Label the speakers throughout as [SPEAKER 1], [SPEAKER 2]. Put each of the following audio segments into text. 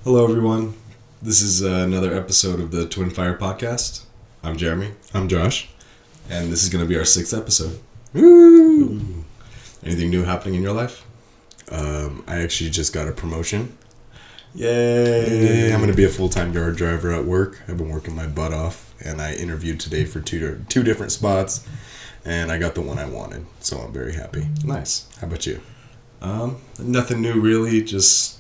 [SPEAKER 1] Hello, everyone. This is another episode of the Twinfire podcast. I'm Jeremy.
[SPEAKER 2] I'm Josh.
[SPEAKER 1] And this is going to be our 6th episode.
[SPEAKER 2] Woo!
[SPEAKER 1] Anything new happening in your life?
[SPEAKER 2] I actually just got a promotion.
[SPEAKER 1] Yay!
[SPEAKER 2] I'm going to be a full-time yard driver at work. I've been working my butt off, and I interviewed today for two different spots, and I got the one I wanted, so I'm very happy.
[SPEAKER 1] Nice.
[SPEAKER 2] How about you?
[SPEAKER 1] Nothing new, really. Just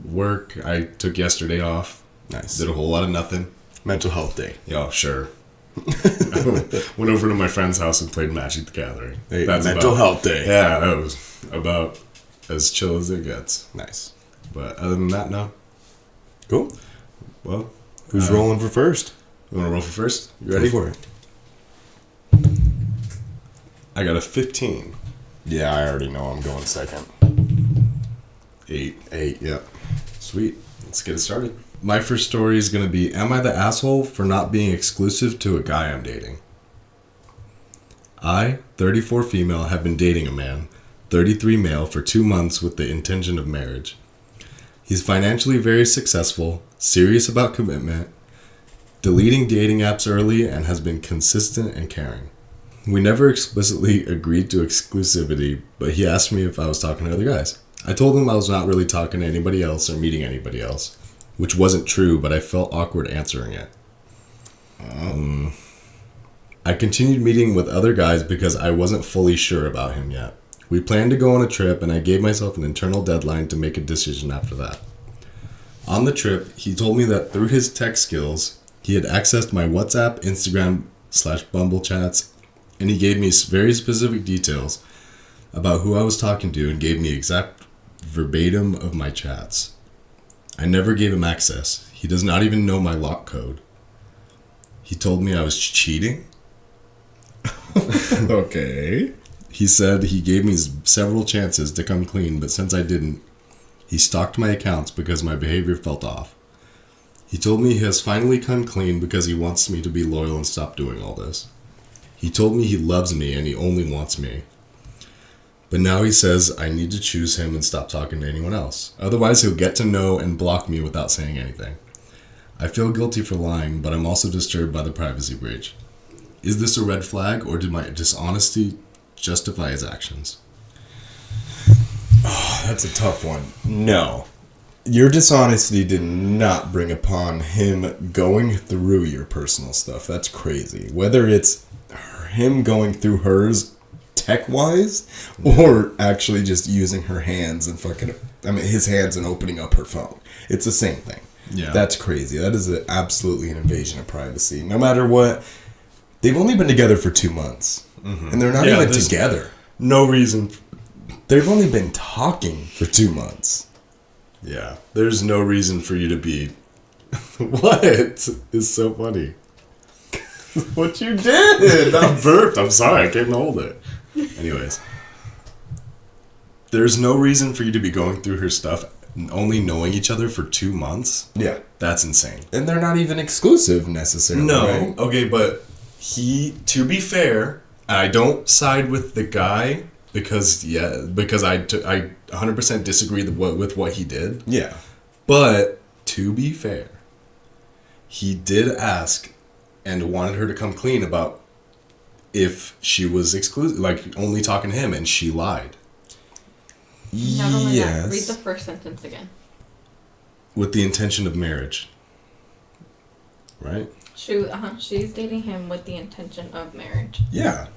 [SPEAKER 1] work. I took yesterday off.
[SPEAKER 2] Nice.
[SPEAKER 1] Did a whole lot of nothing.
[SPEAKER 2] Mental health day.
[SPEAKER 1] Yeah, sure. Went over to my friend's house and played Magic the Gathering.
[SPEAKER 2] Hey, mental health day.
[SPEAKER 1] Yeah, that was about as chill as it gets.
[SPEAKER 2] Nice.
[SPEAKER 1] But other than that, no.
[SPEAKER 2] Cool.
[SPEAKER 1] Well,
[SPEAKER 2] who's rolling for first?
[SPEAKER 1] You want to roll for first? You ready?
[SPEAKER 2] Go for it.
[SPEAKER 1] I got a 15.
[SPEAKER 2] Yeah, I already know I'm going second.
[SPEAKER 1] 8.
[SPEAKER 2] 8, yep.
[SPEAKER 1] Sweet. Let's get it started. My first story is going to be, am I the asshole for not being exclusive to a guy I'm dating? I, 34 female, have been dating a man, 33 male, for 2 months with the intention of marriage. He's financially very successful, serious about commitment, deleting dating apps early, and has been consistent and caring. We never explicitly agreed to exclusivity, but he asked me if I was talking to other guys. I told him I was not really talking to anybody else or meeting anybody else, which wasn't true, but I felt awkward answering it. I continued meeting with other guys because I wasn't fully sure about him yet. We planned to go on a trip, and I gave myself an internal deadline to make a decision after that. On the trip, he told me that through his tech skills, he had accessed my WhatsApp, Instagram/Bumble chats, and he gave me very specific details about who I was talking to and gave me exact verbatim of my chats. I never gave him access. He does not even know my lock code. He told me I was cheating.
[SPEAKER 2] Okay.
[SPEAKER 1] He said he gave me several chances to come clean, but since I didn't, he stalked my accounts because my behavior felt off. He told me he has finally come clean because he wants me to be loyal and stop doing all this. He told me he loves me and he only wants me. But now he says I need to choose him and stop talking to anyone else. Otherwise, he'll get to know and block me without saying anything. I feel guilty for lying, but I'm also disturbed by the privacy breach. Is this a red flag, or did my dishonesty justify his actions?
[SPEAKER 2] Oh, that's a tough one. No. Your dishonesty did not bring upon him going through your personal stuff. That's crazy. Whether it's him going through hers tech-wise, or actually just using her hands and his hands and opening up her phone. It's the same thing.
[SPEAKER 1] Yeah.
[SPEAKER 2] That's crazy. That is absolutely an invasion of privacy. No matter what, they've only been together for 2 months. Mm-hmm. And they're not even together.
[SPEAKER 1] No reason.
[SPEAKER 2] They've only been talking for 2 months.
[SPEAKER 1] Yeah. There's no reason for you to be... What? It's so funny. What you did? I burped. I'm sorry. I couldn't hold it. Anyways. There's no reason for you to be going through her stuff, only knowing each other for 2 months.
[SPEAKER 2] Yeah.
[SPEAKER 1] That's insane.
[SPEAKER 2] And they're not even exclusive necessarily.
[SPEAKER 1] No.
[SPEAKER 2] Right?
[SPEAKER 1] Okay, but to be fair, I don't side with the guy because I 100% disagree with what he did.
[SPEAKER 2] Yeah.
[SPEAKER 1] But to be fair, he did ask and wanted her to come clean about if she was exclusive, like only talking to him, and she lied.
[SPEAKER 3] Not only that, read the first sentence again.
[SPEAKER 1] With the intention of marriage. Right?
[SPEAKER 3] She's dating him with the intention of marriage.
[SPEAKER 1] Yeah.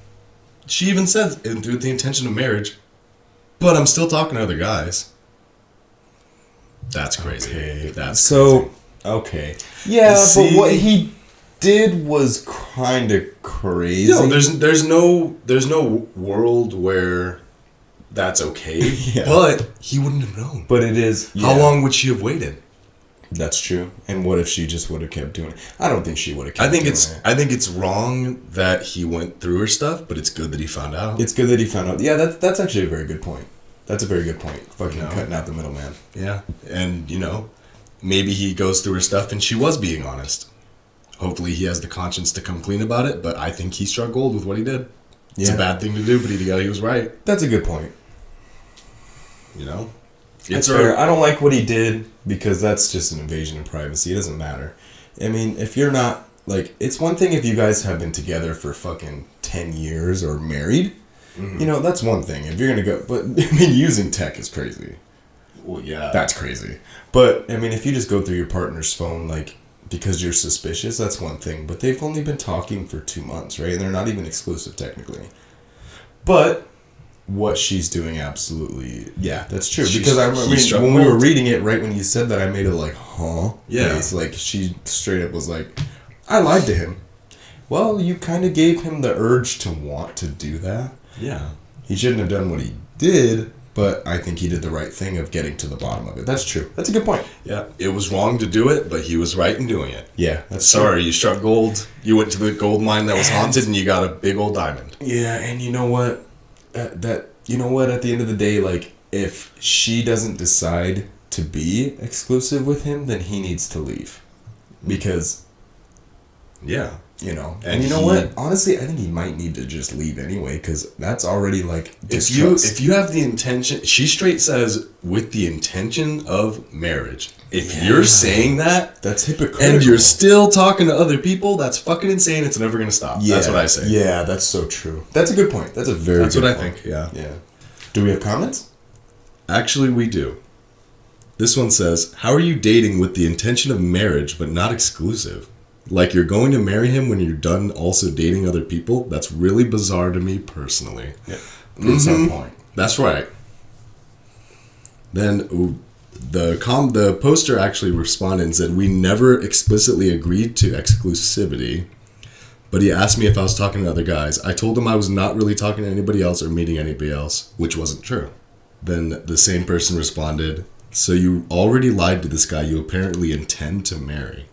[SPEAKER 1] She even says, with the intention of marriage, but I'm still talking to other guys. That's crazy.
[SPEAKER 2] Okay.
[SPEAKER 1] That's
[SPEAKER 2] so
[SPEAKER 1] crazy.
[SPEAKER 2] Okay. Yeah, but what he did was kind of crazy.
[SPEAKER 1] No, there's no world where that's okay. Yeah. But he wouldn't have known.
[SPEAKER 2] But it is. Yeah.
[SPEAKER 1] How long would she have waited?
[SPEAKER 2] That's true. And what if she just would have kept doing it? I don't think she would have kept
[SPEAKER 1] doing
[SPEAKER 2] it.
[SPEAKER 1] I think it's wrong that he went through her stuff, but it's good that he found out.
[SPEAKER 2] It's good that he found out. Yeah, that's actually a very good point. That's a very good point. Fucking cutting out the middleman.
[SPEAKER 1] Yeah. And, maybe he goes through her stuff and she was being honest. Hopefully he has the conscience to come clean about it, but I think he struck gold with what he did. It's a bad thing to do, but he was right.
[SPEAKER 2] That's a good point. It's fair. I don't like what he did because that's just an invasion of privacy. It doesn't matter. I mean, if you're not, like, it's one thing if you guys have been together for fucking 10 years or married. Mm-hmm. You know, that's one thing. If you're going to go, but, I mean, using tech is crazy.
[SPEAKER 1] Well, yeah.
[SPEAKER 2] That's crazy. But, I mean, if you just go through your partner's phone, like, because you're suspicious, that's one thing. But they've only been talking for 2 months, right? And they're not even exclusive, technically. But what she's doing, absolutely, yeah, that's true. Because I mean, when we were reading it, right when you said that, I made it like, huh?
[SPEAKER 1] Yeah.
[SPEAKER 2] Face. Like, she straight up was like, I lied to him. Well, you kind of gave him the urge to want to do that.
[SPEAKER 1] Yeah.
[SPEAKER 2] He shouldn't have done what he did, but I think he did the right thing of getting to the bottom of it. That's true. That's a good point.
[SPEAKER 1] Yeah. It was wrong to do it, but he was right in doing it.
[SPEAKER 2] Yeah. That's
[SPEAKER 1] Sorry,
[SPEAKER 2] true.
[SPEAKER 1] you struck gold. You went to the gold mine that was haunted, and you got a big old diamond.
[SPEAKER 2] Yeah, and you know what? You know what? At the end of the day, like, if she doesn't decide to be exclusive with him, then he needs to leave. Because,
[SPEAKER 1] yeah.
[SPEAKER 2] You know. And you know what? Honestly, I think he might need to just leave anyway, because that's already, like, distrust.
[SPEAKER 1] If you have the intention, she straight says, with the intention of marriage. If you're saying that,
[SPEAKER 2] that's hypocritical.
[SPEAKER 1] And you're still talking to other people, that's fucking insane. It's never going to stop.
[SPEAKER 2] Yeah,
[SPEAKER 1] that's what I say.
[SPEAKER 2] Yeah, that's so true. That's a good point. That's a very
[SPEAKER 1] That's
[SPEAKER 2] good
[SPEAKER 1] what
[SPEAKER 2] point.
[SPEAKER 1] I think, yeah.
[SPEAKER 2] Yeah. Do we have comments?
[SPEAKER 1] Actually, we do. This one says, how are you dating with the intention of marriage but not exclusive? Like you're going to marry him when you're done also dating other people? That's really bizarre to me personally.
[SPEAKER 2] Yeah. Proves our point.
[SPEAKER 1] That's right. Then the poster actually responded and said, we never explicitly agreed to exclusivity, but he asked me if I was talking to other guys. I told him I was not really talking to anybody else or meeting anybody else, which wasn't true. Then the same person responded, so you already lied to this guy you apparently intend to marry.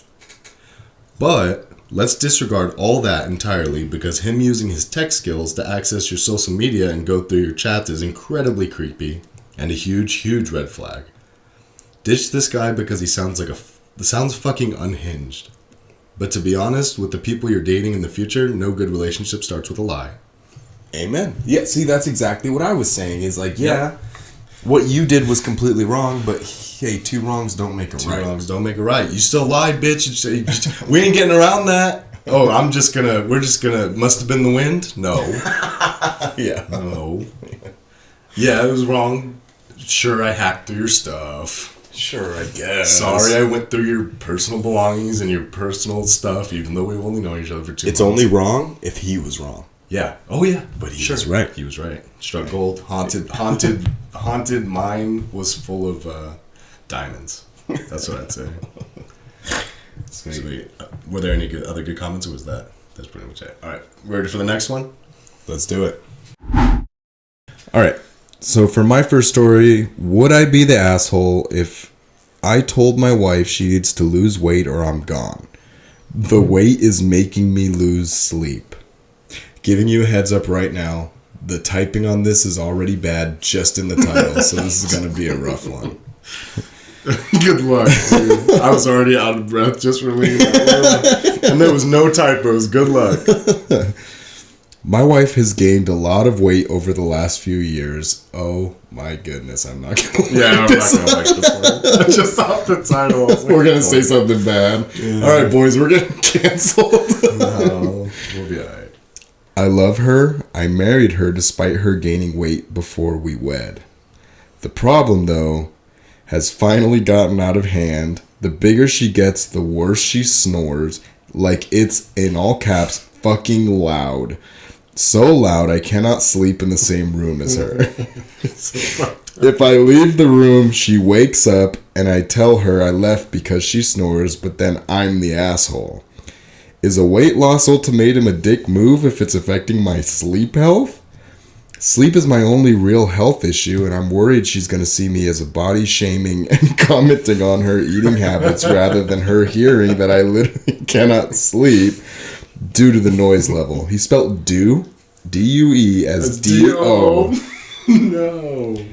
[SPEAKER 1] But let's disregard all that entirely because him using his tech skills to access your social media and go through your chats is incredibly creepy and a huge, huge red flag. Ditch this guy because he sounds fucking unhinged. But to be honest, with the people you're dating in the future, no good relationship starts with a lie.
[SPEAKER 2] Amen. Yeah, see, that's exactly what I was saying. Is like, yeah, what you did was completely wrong, but hey, 2 wrongs don't make a right.
[SPEAKER 1] 2 wrongs don't make a right. You still lied, bitch. We ain't getting around that. Oh, we're just gonna, must have been the wind? No.
[SPEAKER 2] Yeah.
[SPEAKER 1] No. Yeah, it was wrong. Sure, I hacked through your stuff.
[SPEAKER 2] Sure, I guess.
[SPEAKER 1] Sorry, I went through your personal belongings and your personal stuff, even though we've only known each other for 2 months.
[SPEAKER 2] It's only wrong if he was wrong.
[SPEAKER 1] Yeah. Oh, yeah.
[SPEAKER 2] But he was right.
[SPEAKER 1] He was right. Struck gold. Haunted mine was full of diamonds. That's what I'd say. Sweet. Were there any other good comments, or was that? That's pretty much it. All right. Ready for the next one?
[SPEAKER 2] Let's do it. All right. So for my first story, would I be the asshole if I told my wife she needs to lose weight or I'm gone? The weight is making me lose sleep. Giving you a heads up right now, the typing on this is already bad just in the title, so this is going to be a rough one.
[SPEAKER 1] Good luck, dude. I was already out of breath just for reading that word. And there was no typos. Good luck.
[SPEAKER 2] My wife has gained a lot of weight over the last few years. Oh my goodness, I'm not going to
[SPEAKER 1] I'm not going to like this one. Just off the title.
[SPEAKER 2] We're going to say something bad. Yeah. All right, boys, we're getting canceled.
[SPEAKER 1] No, we'll be all right.
[SPEAKER 2] I love her. I married her despite her gaining weight before we wed. The problem, though, has finally gotten out of hand. The bigger she gets, the worse she snores. Like it's, in all caps, fucking loud. So loud I cannot sleep in the same room as her. If I leave the room, she wakes up and I tell her I left because she snores, but then I'm the asshole. Is a weight loss ultimatum a dick move if it's affecting my sleep health? Sleep is my only real health issue, and I'm worried she's going to see me as a body shaming and commenting on her eating habits rather than her hearing that I literally cannot sleep due to the noise level. He spelled do, D-U-E, as D-O.
[SPEAKER 1] No.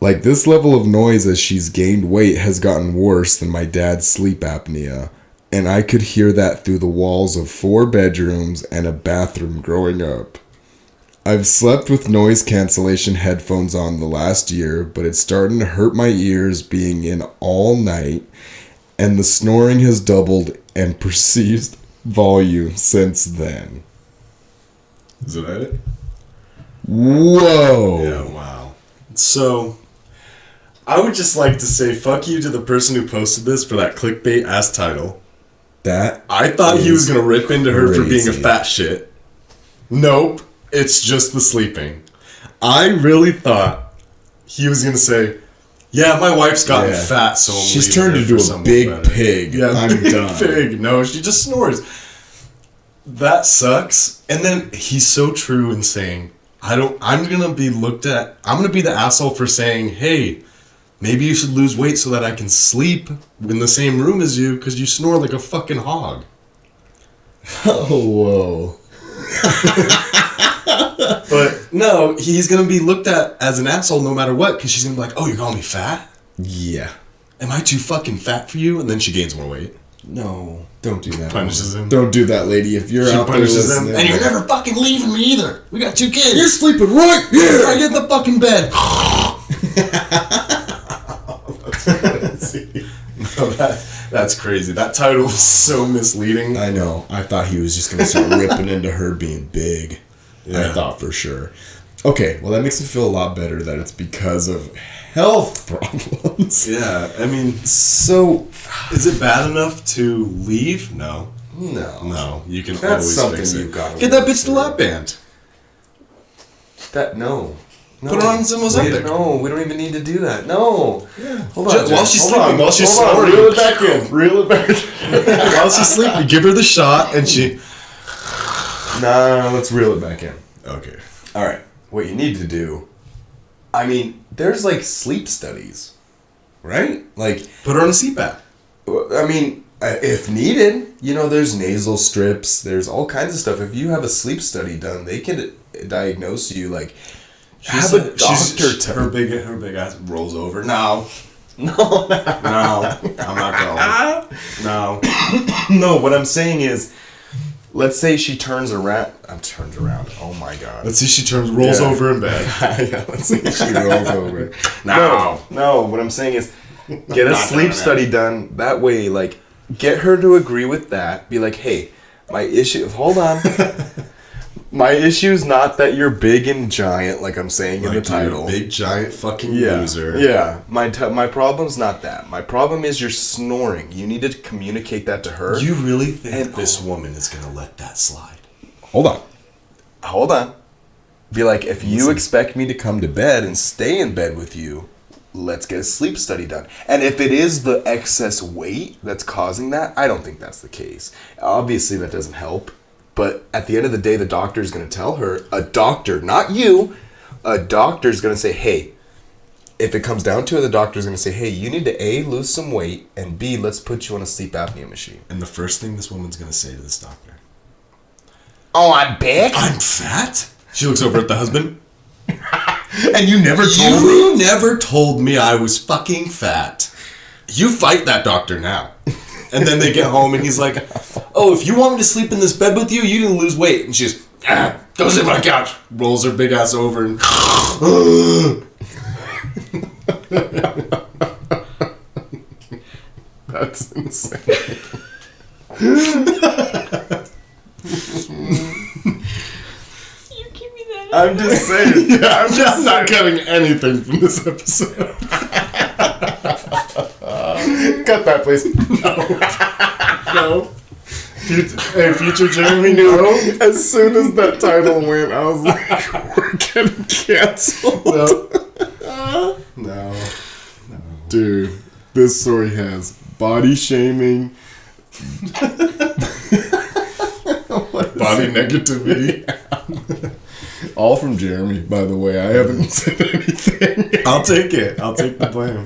[SPEAKER 2] Like, this level of noise as she's gained weight has gotten worse than my dad's sleep apnea. And I could hear that through the walls of 4 bedrooms and a bathroom growing up. I've slept with noise cancellation headphones on the last year, but it's starting to hurt my ears being in all night, and the snoring has doubled and perceived volume since then.
[SPEAKER 1] Is it it?
[SPEAKER 2] Whoa.
[SPEAKER 1] Yeah, wow. So, I would just like to say fuck you to the person who posted this for that clickbait ass title.
[SPEAKER 2] That
[SPEAKER 1] I thought he was going to rip into her for being a
[SPEAKER 2] crazy.
[SPEAKER 1] fat shit. Nope. It's just the sleeping. I really thought he was going to say, yeah, my wife's gotten
[SPEAKER 2] Yeah.
[SPEAKER 1] fat, so I'm
[SPEAKER 2] She's
[SPEAKER 1] leaving
[SPEAKER 2] turned
[SPEAKER 1] her
[SPEAKER 2] into
[SPEAKER 1] for
[SPEAKER 2] a
[SPEAKER 1] someone
[SPEAKER 2] big
[SPEAKER 1] better."
[SPEAKER 2] pig.
[SPEAKER 1] Yeah,
[SPEAKER 2] I'm
[SPEAKER 1] big
[SPEAKER 2] done.
[SPEAKER 1] pig. No, she just snores. That sucks. And then he's so true in saying, I'm going to be the asshole for saying, hey, maybe you should lose weight so that I can sleep in the same room as you because you snore like a fucking hog.
[SPEAKER 2] Oh, whoa.
[SPEAKER 1] But no, he's going to be looked at as an asshole no matter what because she's going to be like, oh, you're calling me fat?
[SPEAKER 2] Yeah.
[SPEAKER 1] Am I too fucking fat for you? And then she gains more weight.
[SPEAKER 2] No, don't do that.
[SPEAKER 1] Punishes him.
[SPEAKER 2] Don't do that, lady. If you're
[SPEAKER 1] She
[SPEAKER 2] out there
[SPEAKER 1] punishes him.
[SPEAKER 2] listening,
[SPEAKER 1] And you're never fucking leaving me either. We got 2 kids.
[SPEAKER 2] You're sleeping right here.
[SPEAKER 1] Right in the fucking bed. No, that's crazy. That title was so misleading.
[SPEAKER 2] I know. I thought he was just going to start ripping into her being big.
[SPEAKER 1] Yeah.
[SPEAKER 2] I thought for sure. Okay, well, that makes me feel a lot better that it's because of health problems.
[SPEAKER 1] Yeah, I mean,
[SPEAKER 2] So,
[SPEAKER 1] is it bad enough to leave? No.
[SPEAKER 2] no.
[SPEAKER 1] No, you can
[SPEAKER 2] That's
[SPEAKER 1] always
[SPEAKER 2] something
[SPEAKER 1] fix it.
[SPEAKER 2] you've gotta
[SPEAKER 1] Get that
[SPEAKER 2] work
[SPEAKER 1] bitch the lap band.
[SPEAKER 2] No.
[SPEAKER 1] Put her on some Ozempic.
[SPEAKER 2] No, we don't even need to do that. No.
[SPEAKER 1] Yeah.
[SPEAKER 2] Hold on.
[SPEAKER 1] While she's sleeping, while she's
[SPEAKER 2] Hold on,
[SPEAKER 1] snoring.
[SPEAKER 2] reel it back in. Reel it back in.
[SPEAKER 1] While she's sleeping, give her the shot and she...
[SPEAKER 2] Nah, let's reel it back in.
[SPEAKER 1] Okay.
[SPEAKER 2] All right. What you need to do, I mean, there's like sleep studies, right? Like,
[SPEAKER 1] Put her on a CPAP.
[SPEAKER 2] I mean, if needed, there's nasal strips, there's all kinds of stuff. If you have a sleep study done, they can diagnose you, like, have a doctor to...
[SPEAKER 1] Her big ass rolls over. No.
[SPEAKER 2] No,
[SPEAKER 1] I'm not going. No.
[SPEAKER 2] no, what I'm saying is, let's say she turns around. Oh my god.
[SPEAKER 1] Let's see she rolls
[SPEAKER 2] Yeah.
[SPEAKER 1] over in bed.
[SPEAKER 2] Yeah, let's say she rolls over.
[SPEAKER 1] No.
[SPEAKER 2] No, what I'm saying is, get a
[SPEAKER 1] Not
[SPEAKER 2] sleep
[SPEAKER 1] doing that.
[SPEAKER 2] study done. That way, like, get her to agree with that. Be like, hey, my issue... Hold on. My issue's not that you're big and giant, like I'm saying in the title.
[SPEAKER 1] Big giant fucking
[SPEAKER 2] Yeah.
[SPEAKER 1] loser.
[SPEAKER 2] Yeah. My problem's not that. My problem is you're snoring. You need to communicate that to her.
[SPEAKER 1] You really think
[SPEAKER 2] And-
[SPEAKER 1] this woman is gonna let that slide?
[SPEAKER 2] Hold on. Be like, if you expect me to come to bed and stay in bed with you, let's get a sleep study done. And if it is the excess weight that's causing that, I don't think that's the case. Obviously, that doesn't help. But at the end of the day, the doctor is going to tell her, a doctor, not you, a doctor is going to say, hey, if it comes down to it, the doctor is going to say, hey, you need to A, lose some weight, and B, let's put you on a sleep apnea machine.
[SPEAKER 1] And the first thing this woman's gonna say to this doctor:
[SPEAKER 2] Oh, I'm big?
[SPEAKER 1] I'm fat? She looks over at the husband.
[SPEAKER 2] And you never told me?
[SPEAKER 1] You never told me I was fucking fat. You fight that doctor now. And then they get home and he's like, oh, if you want me to sleep in this bed with you, you didn't lose weight. And she's, go sit on my couch. Rolls her big ass over and...
[SPEAKER 2] That's insane.
[SPEAKER 3] You give me that.
[SPEAKER 2] I'm just saying.
[SPEAKER 1] Yeah, I'm not cutting anything from this episode.
[SPEAKER 2] Cut that, please.
[SPEAKER 1] No. Future Jeremy, no.
[SPEAKER 2] As soon as that title went, I was like, we're getting canceled.
[SPEAKER 1] No.
[SPEAKER 2] Dude, this story has body shaming.
[SPEAKER 1] Body negativity.
[SPEAKER 2] All from Jeremy, by the way. I haven't said anything.
[SPEAKER 1] I'll take it. I'll take the blame.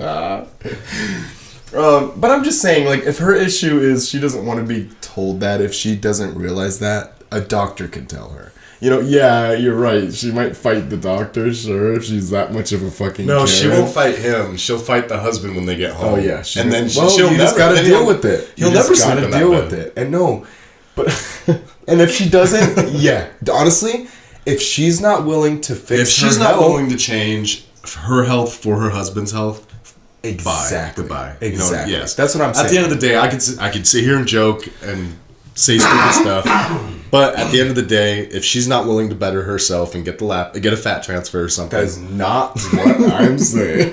[SPEAKER 2] But I'm just saying, like, if her issue is she doesn't want to be told that, if she doesn't realize that, a doctor can tell her. Yeah, you're right. She might fight the doctor, sure, if she's that much of a fucking
[SPEAKER 1] No, she
[SPEAKER 2] Karen.
[SPEAKER 1] won't fight him. She'll fight the husband when they get home.
[SPEAKER 2] Oh yeah,
[SPEAKER 1] and then
[SPEAKER 2] she'll
[SPEAKER 1] she'll
[SPEAKER 2] you just
[SPEAKER 1] never
[SPEAKER 2] gotta deal with it.
[SPEAKER 1] He'll
[SPEAKER 2] You
[SPEAKER 1] never
[SPEAKER 2] just
[SPEAKER 1] sleep
[SPEAKER 2] gotta
[SPEAKER 1] in that
[SPEAKER 2] deal
[SPEAKER 1] bed.
[SPEAKER 2] with it. And no, but and if she doesn't, yeah, honestly, If she's not willing to fix
[SPEAKER 1] if she's
[SPEAKER 2] her
[SPEAKER 1] not
[SPEAKER 2] health,
[SPEAKER 1] willing to change her health for her husband's health,
[SPEAKER 2] exactly.
[SPEAKER 1] Goodbye.
[SPEAKER 2] Exactly.
[SPEAKER 1] Yes.
[SPEAKER 2] That's what I'm saying.
[SPEAKER 1] At the end of the day, I could sit here and joke and say stupid stuff, but at the end of the day, if she's not willing to better herself and get a fat transfer or something,
[SPEAKER 2] that's not what I'm saying.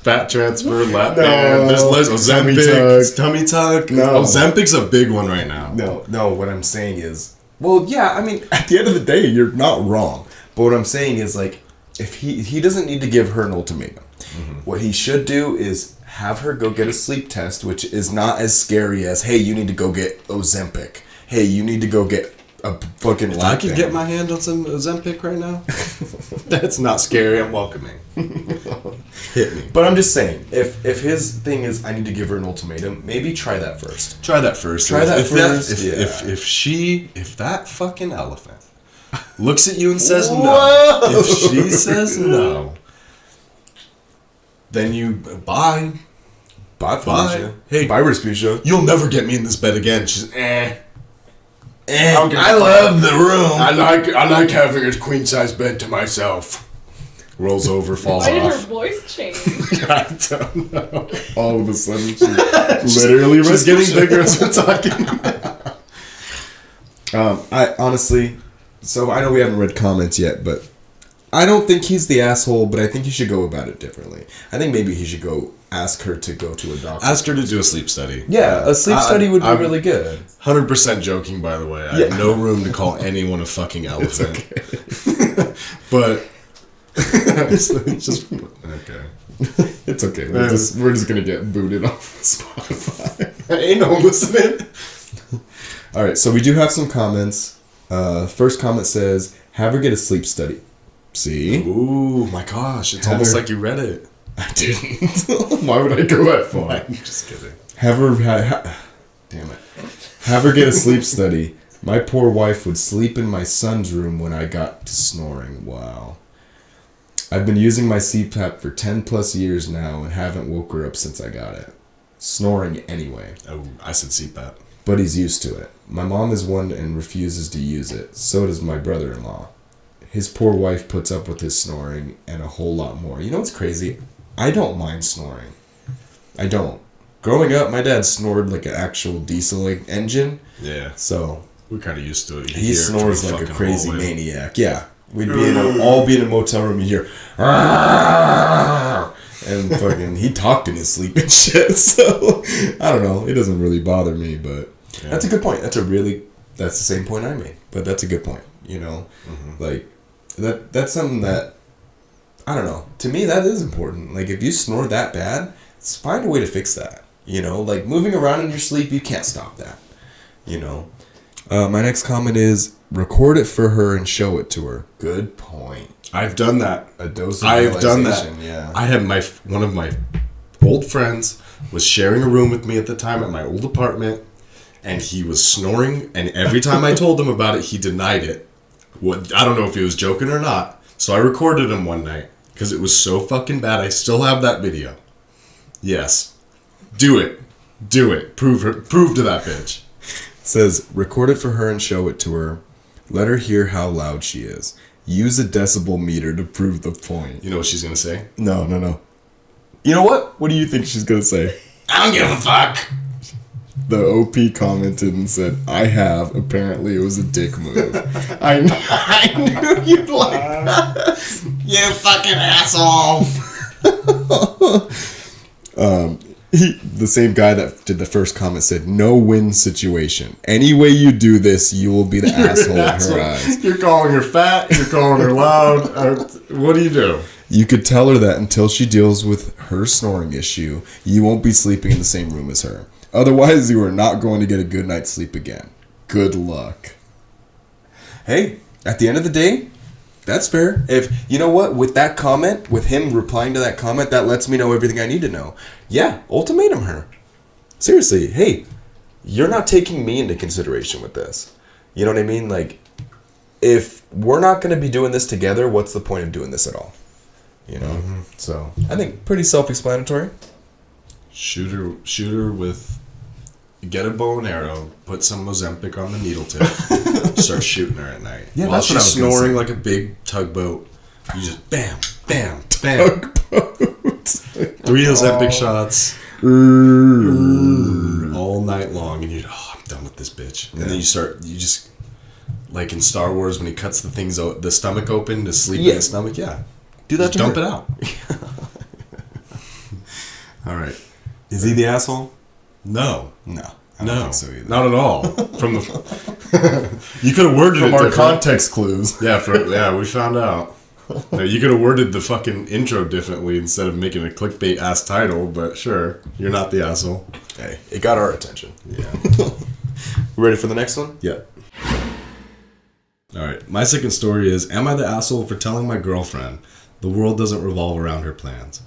[SPEAKER 1] Fat transfer, lap band, there's Ozempic, tummy tuck.
[SPEAKER 2] No.
[SPEAKER 1] Ozempic's a big one right now.
[SPEAKER 2] No. What I'm saying is, well, yeah. I mean, at the end of the day, you're not wrong. But what I'm saying is, like, if he doesn't need to give her an ultimatum. Mm-hmm. What he should do is have her go get a sleep test, which is not as scary as, hey, you need to go get Ozempic. Hey, you need to go get a fucking
[SPEAKER 1] If
[SPEAKER 2] lap
[SPEAKER 1] I could
[SPEAKER 2] band.
[SPEAKER 1] get my hand on some Ozempic right now, that's not scary. I'm welcoming. Hit me.
[SPEAKER 2] But I'm just saying, if his thing is, I need to give her an ultimatum, maybe try that first.
[SPEAKER 1] Try that first. If that fucking elephant looks at you and says no, if she says no, then you bye.
[SPEAKER 2] Bye, Felicia.
[SPEAKER 1] Hey,
[SPEAKER 2] bye, Respucia.
[SPEAKER 1] You'll never get me in this bed again. She's
[SPEAKER 2] I love the room.
[SPEAKER 1] I like having a queen size bed to myself. Rolls over, falls
[SPEAKER 3] Why did her
[SPEAKER 1] off.
[SPEAKER 3] voice change?
[SPEAKER 1] I don't know.
[SPEAKER 2] All of a sudden, she's literally
[SPEAKER 1] She's getting bigger as we're talking.
[SPEAKER 2] I honestly, so I know we haven't read comments yet, but I don't think he's the asshole, but I think he should go about it differently. I think maybe he should go ask her to go to a doctor.
[SPEAKER 1] Ask her to do a sleep study.
[SPEAKER 2] Yeah, a sleep study would be really good.
[SPEAKER 1] 100% joking, by the way. I have no room to call anyone a fucking elephant. Okay. But it's just okay.
[SPEAKER 2] It's okay. We're just gonna get booted off Spotify.
[SPEAKER 1] Ain't no listening.
[SPEAKER 2] All right, so we do have some comments. First comment says, "Have her get a sleep study." See?
[SPEAKER 1] Ooh, my gosh! It's almost like you read it.
[SPEAKER 2] I didn't. Why would I go that far?
[SPEAKER 1] I'm just kidding.
[SPEAKER 2] Have her. Damn it. Have her get a sleep study. My poor wife would sleep in my son's room when I got to snoring. Wow. I've been using my CPAP for 10 plus years now and haven't woke her up since I got it. Snoring anyway.
[SPEAKER 1] Oh, I said CPAP.
[SPEAKER 2] But he's used to it. My mom is one and refuses to use it. So does my brother-in-law. His poor wife puts up with his snoring and a whole lot more. You know what's crazy? I don't mind snoring. I don't. Growing up, my dad snored like an actual diesel engine.
[SPEAKER 1] Yeah.
[SPEAKER 2] So
[SPEAKER 1] we're kind of used to it.
[SPEAKER 2] He snores like a crazy maniac. Yeah. We'd all be in a motel room and hear, and fucking, he talked in his sleep and shit. So, I don't know. It doesn't really bother me, but that's a good point. That's the same point I made. But that's a good point, you know? Mm-hmm. Like, that's something that, I don't know. To me, that is important. Like, if you snore that bad, find a way to fix that. You know? Like, moving around in your sleep, you can't stop that. You know? My next comment is, record it for her and show it to her. Good point.
[SPEAKER 1] I've done that.
[SPEAKER 2] A dose of
[SPEAKER 1] I've done that.
[SPEAKER 2] Yeah.
[SPEAKER 1] I had one of my old friends was sharing a room with me at the time at my old apartment, and he was snoring, and every time I told him about it, he denied it. I don't know if he was joking or not. So I recorded him one night because it was so fucking bad. I still have that video. Yes. Do it. Do it. Prove to that bitch.
[SPEAKER 2] It says, record it for her and show it to her. Let her hear how loud she is. Use a decibel meter to prove the point.
[SPEAKER 1] You know what she's going to say?
[SPEAKER 2] No. You know what? What do you think she's going to say?
[SPEAKER 1] I don't give a fuck.
[SPEAKER 2] The OP commented and said, I have. Apparently it was a dick move. I knew you'd like that.
[SPEAKER 1] You fucking asshole.
[SPEAKER 2] The same guy that did the first comment said, no win situation. Any way you do this, you will be the asshole in her eyes.
[SPEAKER 1] You're calling her fat. You're calling her loud. What do you do?
[SPEAKER 2] You could tell her that until she deals with her snoring issue, you won't be sleeping in the same room as her. Otherwise, you are not going to get a good night's sleep again. Good luck. Hey, at the end of the day, that's fair. If, you know what, with that comment, with him replying to that comment, that lets me know everything I need to know. Yeah, ultimatum her. Seriously, hey, you're not taking me into consideration with this. You know what I mean? Like, if we're not going to be doing this together, what's the point of doing this at all? You know? Mm-hmm. So, I think pretty self-explanatory.
[SPEAKER 1] Shoot her with get a bow and arrow, put some Ozempic on the needle tip, start shooting her at night.
[SPEAKER 2] Yeah,
[SPEAKER 1] while
[SPEAKER 2] that's what I
[SPEAKER 1] she's
[SPEAKER 2] was gonna
[SPEAKER 1] snoring
[SPEAKER 2] say.
[SPEAKER 1] like a big tugboat. You just bam, bam, bam. 3 Ozempic shots all night long, and you're I'm done with this bitch. And then you just like in Star Wars when he cuts the things out, the stomach open to sleep in the stomach. Yeah,
[SPEAKER 2] Do that
[SPEAKER 1] just
[SPEAKER 2] to
[SPEAKER 1] dump
[SPEAKER 2] her.
[SPEAKER 1] it out. All right.
[SPEAKER 2] Is he the asshole?
[SPEAKER 1] No.
[SPEAKER 2] I don't think so either.
[SPEAKER 1] Not at all. From the you could have worded
[SPEAKER 2] From
[SPEAKER 1] it
[SPEAKER 2] our
[SPEAKER 1] different.
[SPEAKER 2] context clues.
[SPEAKER 1] Yeah, we found out. No, you could have worded the fucking intro differently instead of making a clickbait ass title, but sure, you're not the asshole.
[SPEAKER 2] Hey, it got our attention.
[SPEAKER 1] Yeah.
[SPEAKER 2] Ready for the next one?
[SPEAKER 1] Yeah. All right. My second story is: am I the asshole for telling my girlfriend the world doesn't revolve around her plans?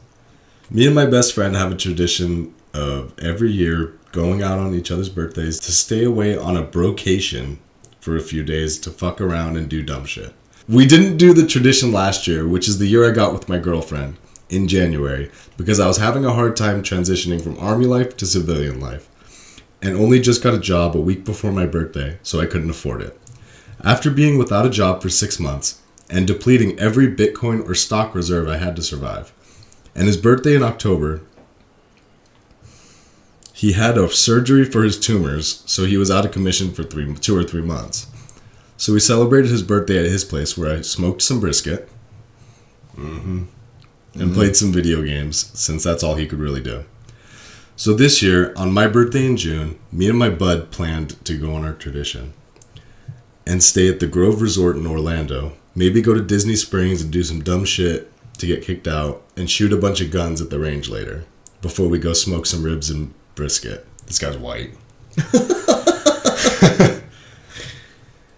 [SPEAKER 1] Me and my best friend have a tradition of every year going out on each other's birthdays to stay away on a brocation for a few days to fuck around and do dumb shit. We didn't do the tradition last year, which is the year I got with my girlfriend, in January, because I was having a hard time transitioning from army life to civilian life, and only just got a job a week before my birthday, so I couldn't afford it. After being without a job for 6 months, and depleting every Bitcoin or stock reserve I had to survive, and his birthday in October, he had a surgery for his tumors, so he was out of commission for 2 or 3 months. So we celebrated his birthday at his place, where I smoked some brisket and played some video games, since that's all he could really do. So this year, on my birthday in June, me and my bud planned to go on our tradition and stay at the Grove Resort in Orlando, maybe go to Disney Springs and do some dumb shit to get kicked out, and shoot a bunch of guns at the range later, before we go smoke some ribs and brisket. This guy's white.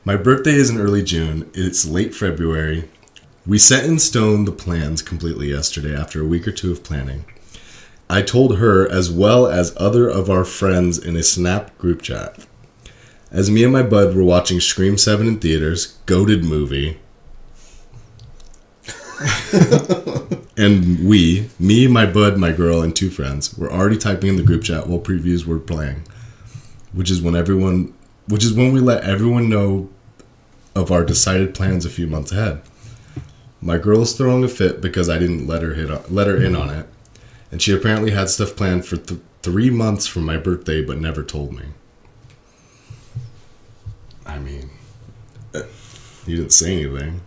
[SPEAKER 1] My birthday is in early June. It's late February. We set in stone the plans completely yesterday after a week or two of planning. I told her, as well as other of our friends, in a Snap group chat. As me and my bud were watching Scream 7 in theaters, goated movie, and me, my bud, my girl, and 2 friends, were already typing in the group chat while previews were playing, which is when we let everyone know of our decided plans a few months ahead. My girl is throwing a fit because I didn't let her in on it, and she apparently had stuff planned for 3 months from my birthday but never told me. I mean, you didn't say anything.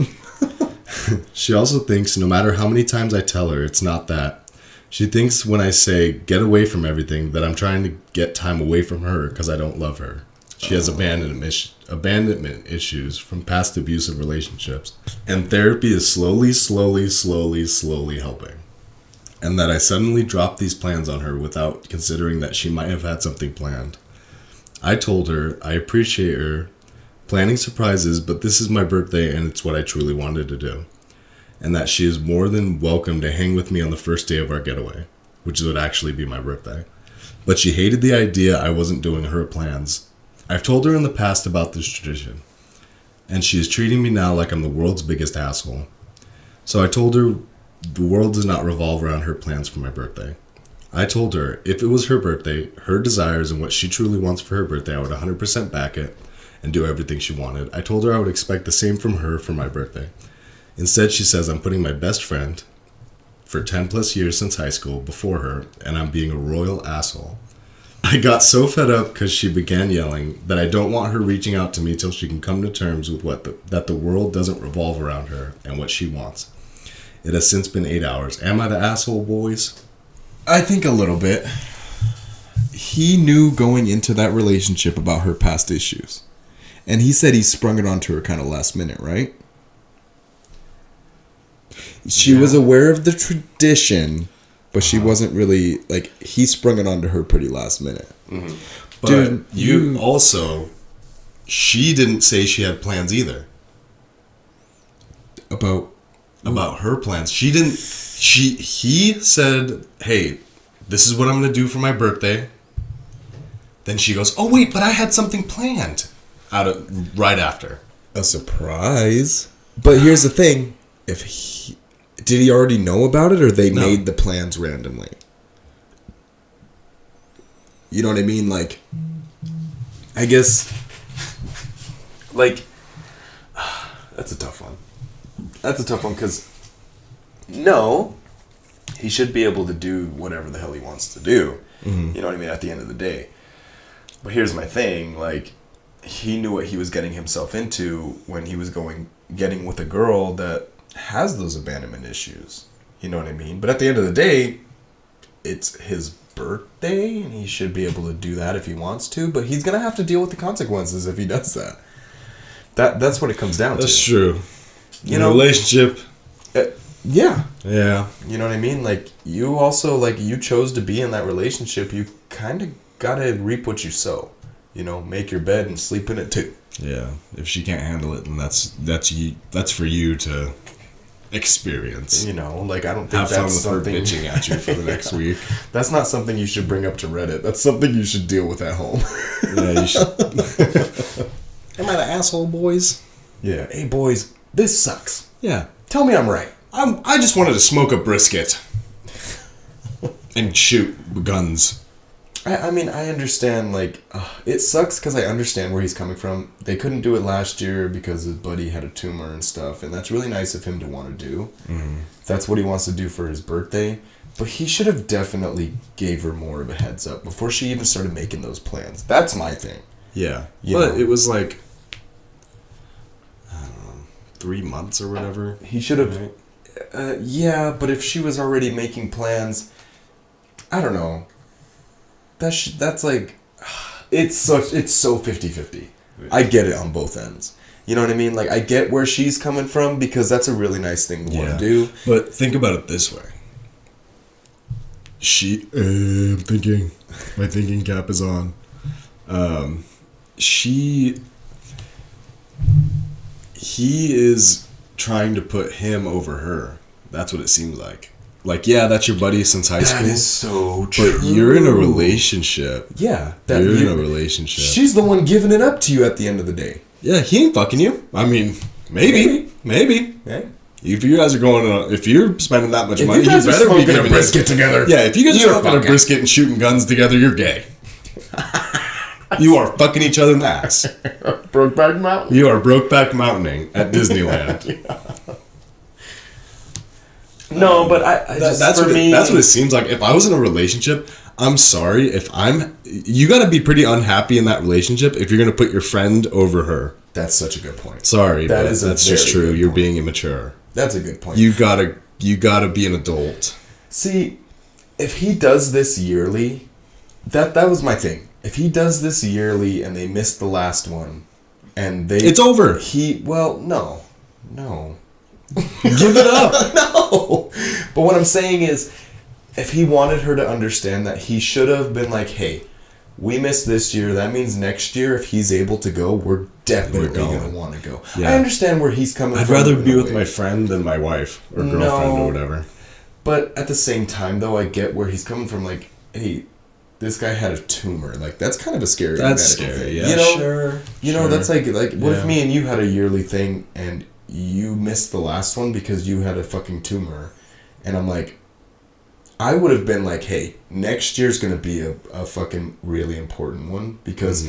[SPEAKER 1] She also thinks no matter how many times I tell her it's not that. She thinks when I say get away from everything that I'm trying to get time away from her because I don't love her. She has abandonment issues from past abusive relationships. And therapy is slowly helping. And that I suddenly dropped these plans on her without considering that she might have had something planned. I told her I appreciate her planning surprises, but this is my birthday and it's what I truly wanted to do. And that she is more than welcome to hang with me on the first day of our getaway, which would actually be my birthday. But she hated the idea I wasn't doing her plans. I've told her in the past about this tradition, and she is treating me now like I'm the world's biggest asshole. So I told her the world does not revolve around her plans for my birthday. I told her if it was her birthday, her desires, and what she truly wants for her birthday, I would 100% back it and do everything she wanted. I told her I would expect the same from her for my birthday. Instead, she says I'm putting my best friend for 10 plus years since high school before her, and I'm being a royal asshole. I got so fed up because she began yelling that I don't want her reaching out to me till she can come to terms with that the world doesn't revolve around her and what she wants. It has since been 8 hours. Am I the asshole, boys?
[SPEAKER 2] I think a little bit. He knew going into that relationship about her past issues. And he said he sprung it onto her kind of last minute, right? She was aware of the tradition, but she wasn't really, like, he sprung it onto her pretty last minute.
[SPEAKER 1] Mm-hmm. But
[SPEAKER 2] Dude,
[SPEAKER 1] you also, she didn't say she had plans either. About her plans. She didn't, he said, hey, this is what I'm going to do for my birthday. Then she goes, oh wait, but I had something planned right after.
[SPEAKER 2] A surprise. But here's the thing. Did he already know about it, or they made the plans randomly? You know what I mean? Like, I guess, like, that's a tough one. That's a tough one because, no, he should be able to do whatever the hell he wants to do. Mm-hmm. You know what I mean? At the end of the day. But here's my thing, like, he knew what he was getting himself into when he was getting with a girl that has those abandonment issues. You know what I mean? But at the end of the day, it's his birthday, and he should be able to do that if he wants to, but he's going to have to deal with the consequences if he does that. That's what it comes down to.
[SPEAKER 1] That's true.
[SPEAKER 2] You know,
[SPEAKER 1] relationship.
[SPEAKER 2] Yeah.
[SPEAKER 1] Yeah.
[SPEAKER 2] You know what I mean? Like, you also, like, you chose to be in that relationship. You kind of got to reap what you sow. You know, make your bed and sleep in it too.
[SPEAKER 1] Yeah. If she can't handle it, then that's for you to experience.
[SPEAKER 2] You know, like, I don't think
[SPEAKER 1] have
[SPEAKER 2] that's
[SPEAKER 1] fun with
[SPEAKER 2] something
[SPEAKER 1] her bitching at you for the next week.
[SPEAKER 2] That's not something you should bring up to Reddit. That's something you should deal with at home.
[SPEAKER 1] Yeah, you should. Am I the asshole, boys?
[SPEAKER 2] Yeah. Hey, boys, this sucks.
[SPEAKER 1] Yeah.
[SPEAKER 2] Tell me I'm right.
[SPEAKER 1] I just wanted to smoke a brisket and shoot guns.
[SPEAKER 2] I mean, I understand, like, it sucks because I understand where he's coming from. They couldn't do it last year because his buddy had a tumor and stuff, and that's really nice of him to want to do. Mm-hmm. That's what he wants to do for his birthday. But he should have definitely gave her more of a heads up before she even started making those plans. That's my thing.
[SPEAKER 1] Yeah.
[SPEAKER 2] You
[SPEAKER 1] but
[SPEAKER 2] know?
[SPEAKER 1] it was like, I don't know, 3 months or whatever.
[SPEAKER 2] He should have... Right? Yeah, but if she was already making plans, I don't know. That's like, it's so 50-50. I get it on both ends. You know what I mean? Like, I get where she's coming from because that's a really nice thing to want to do.
[SPEAKER 1] But think about it this way. I'm thinking, my thinking cap is on. He is trying to put him over her. That's what it seems like. Like, yeah, that's your buddy since high school.
[SPEAKER 2] That is so true.
[SPEAKER 1] But you're in a relationship.
[SPEAKER 2] Yeah.
[SPEAKER 1] You're in a relationship.
[SPEAKER 2] She's the one giving it up to you at the end of the day.
[SPEAKER 1] Yeah, he ain't fucking you. I mean, maybe.
[SPEAKER 2] Yeah.
[SPEAKER 1] If you guys are if you're spending that much money,
[SPEAKER 2] you guys
[SPEAKER 1] better
[SPEAKER 2] are
[SPEAKER 1] be
[SPEAKER 2] smoking a brisket together.
[SPEAKER 1] Yeah, if you guys are
[SPEAKER 2] You're
[SPEAKER 1] smoking a brisket and shooting guns together, you're gay. You are fucking each other in the ass.
[SPEAKER 2] Brokeback Mountain.
[SPEAKER 1] You are Brokeback Mountaining at Disneyland.
[SPEAKER 2] No, but that's what
[SPEAKER 1] it seems like. If I was in a relationship, I'm sorry. You got to be pretty unhappy in that relationship if you're going to put your friend over her.
[SPEAKER 2] That's such a good point.
[SPEAKER 1] Sorry, that's just true. You're being immature.
[SPEAKER 2] That's a good point.
[SPEAKER 1] You gotta be an adult.
[SPEAKER 2] See, if he does this yearly, that was my thing. If he does this yearly and they missed the last one, and
[SPEAKER 1] it's over.
[SPEAKER 2] No. Give it up. No. But what I'm saying is, if he wanted her to understand that, he should have been like, hey, we missed this year. That means next year, if he's able to go, we're definitely going to want to go. Yeah. I understand where he's coming from.
[SPEAKER 1] I'd rather be with my friend than my wife or girlfriend or whatever.
[SPEAKER 2] But at the same time, though, I get where he's coming from. Like, hey, this guy had a tumor. Like, that's kind of a scary medical thing.
[SPEAKER 1] Yeah,
[SPEAKER 2] you know?
[SPEAKER 1] Sure.
[SPEAKER 2] You know, that's like what if me and you had a yearly thing and you missed the last one because you had a fucking tumor, and I'm like, I would have been like, hey, next year's going to be a fucking really important one because,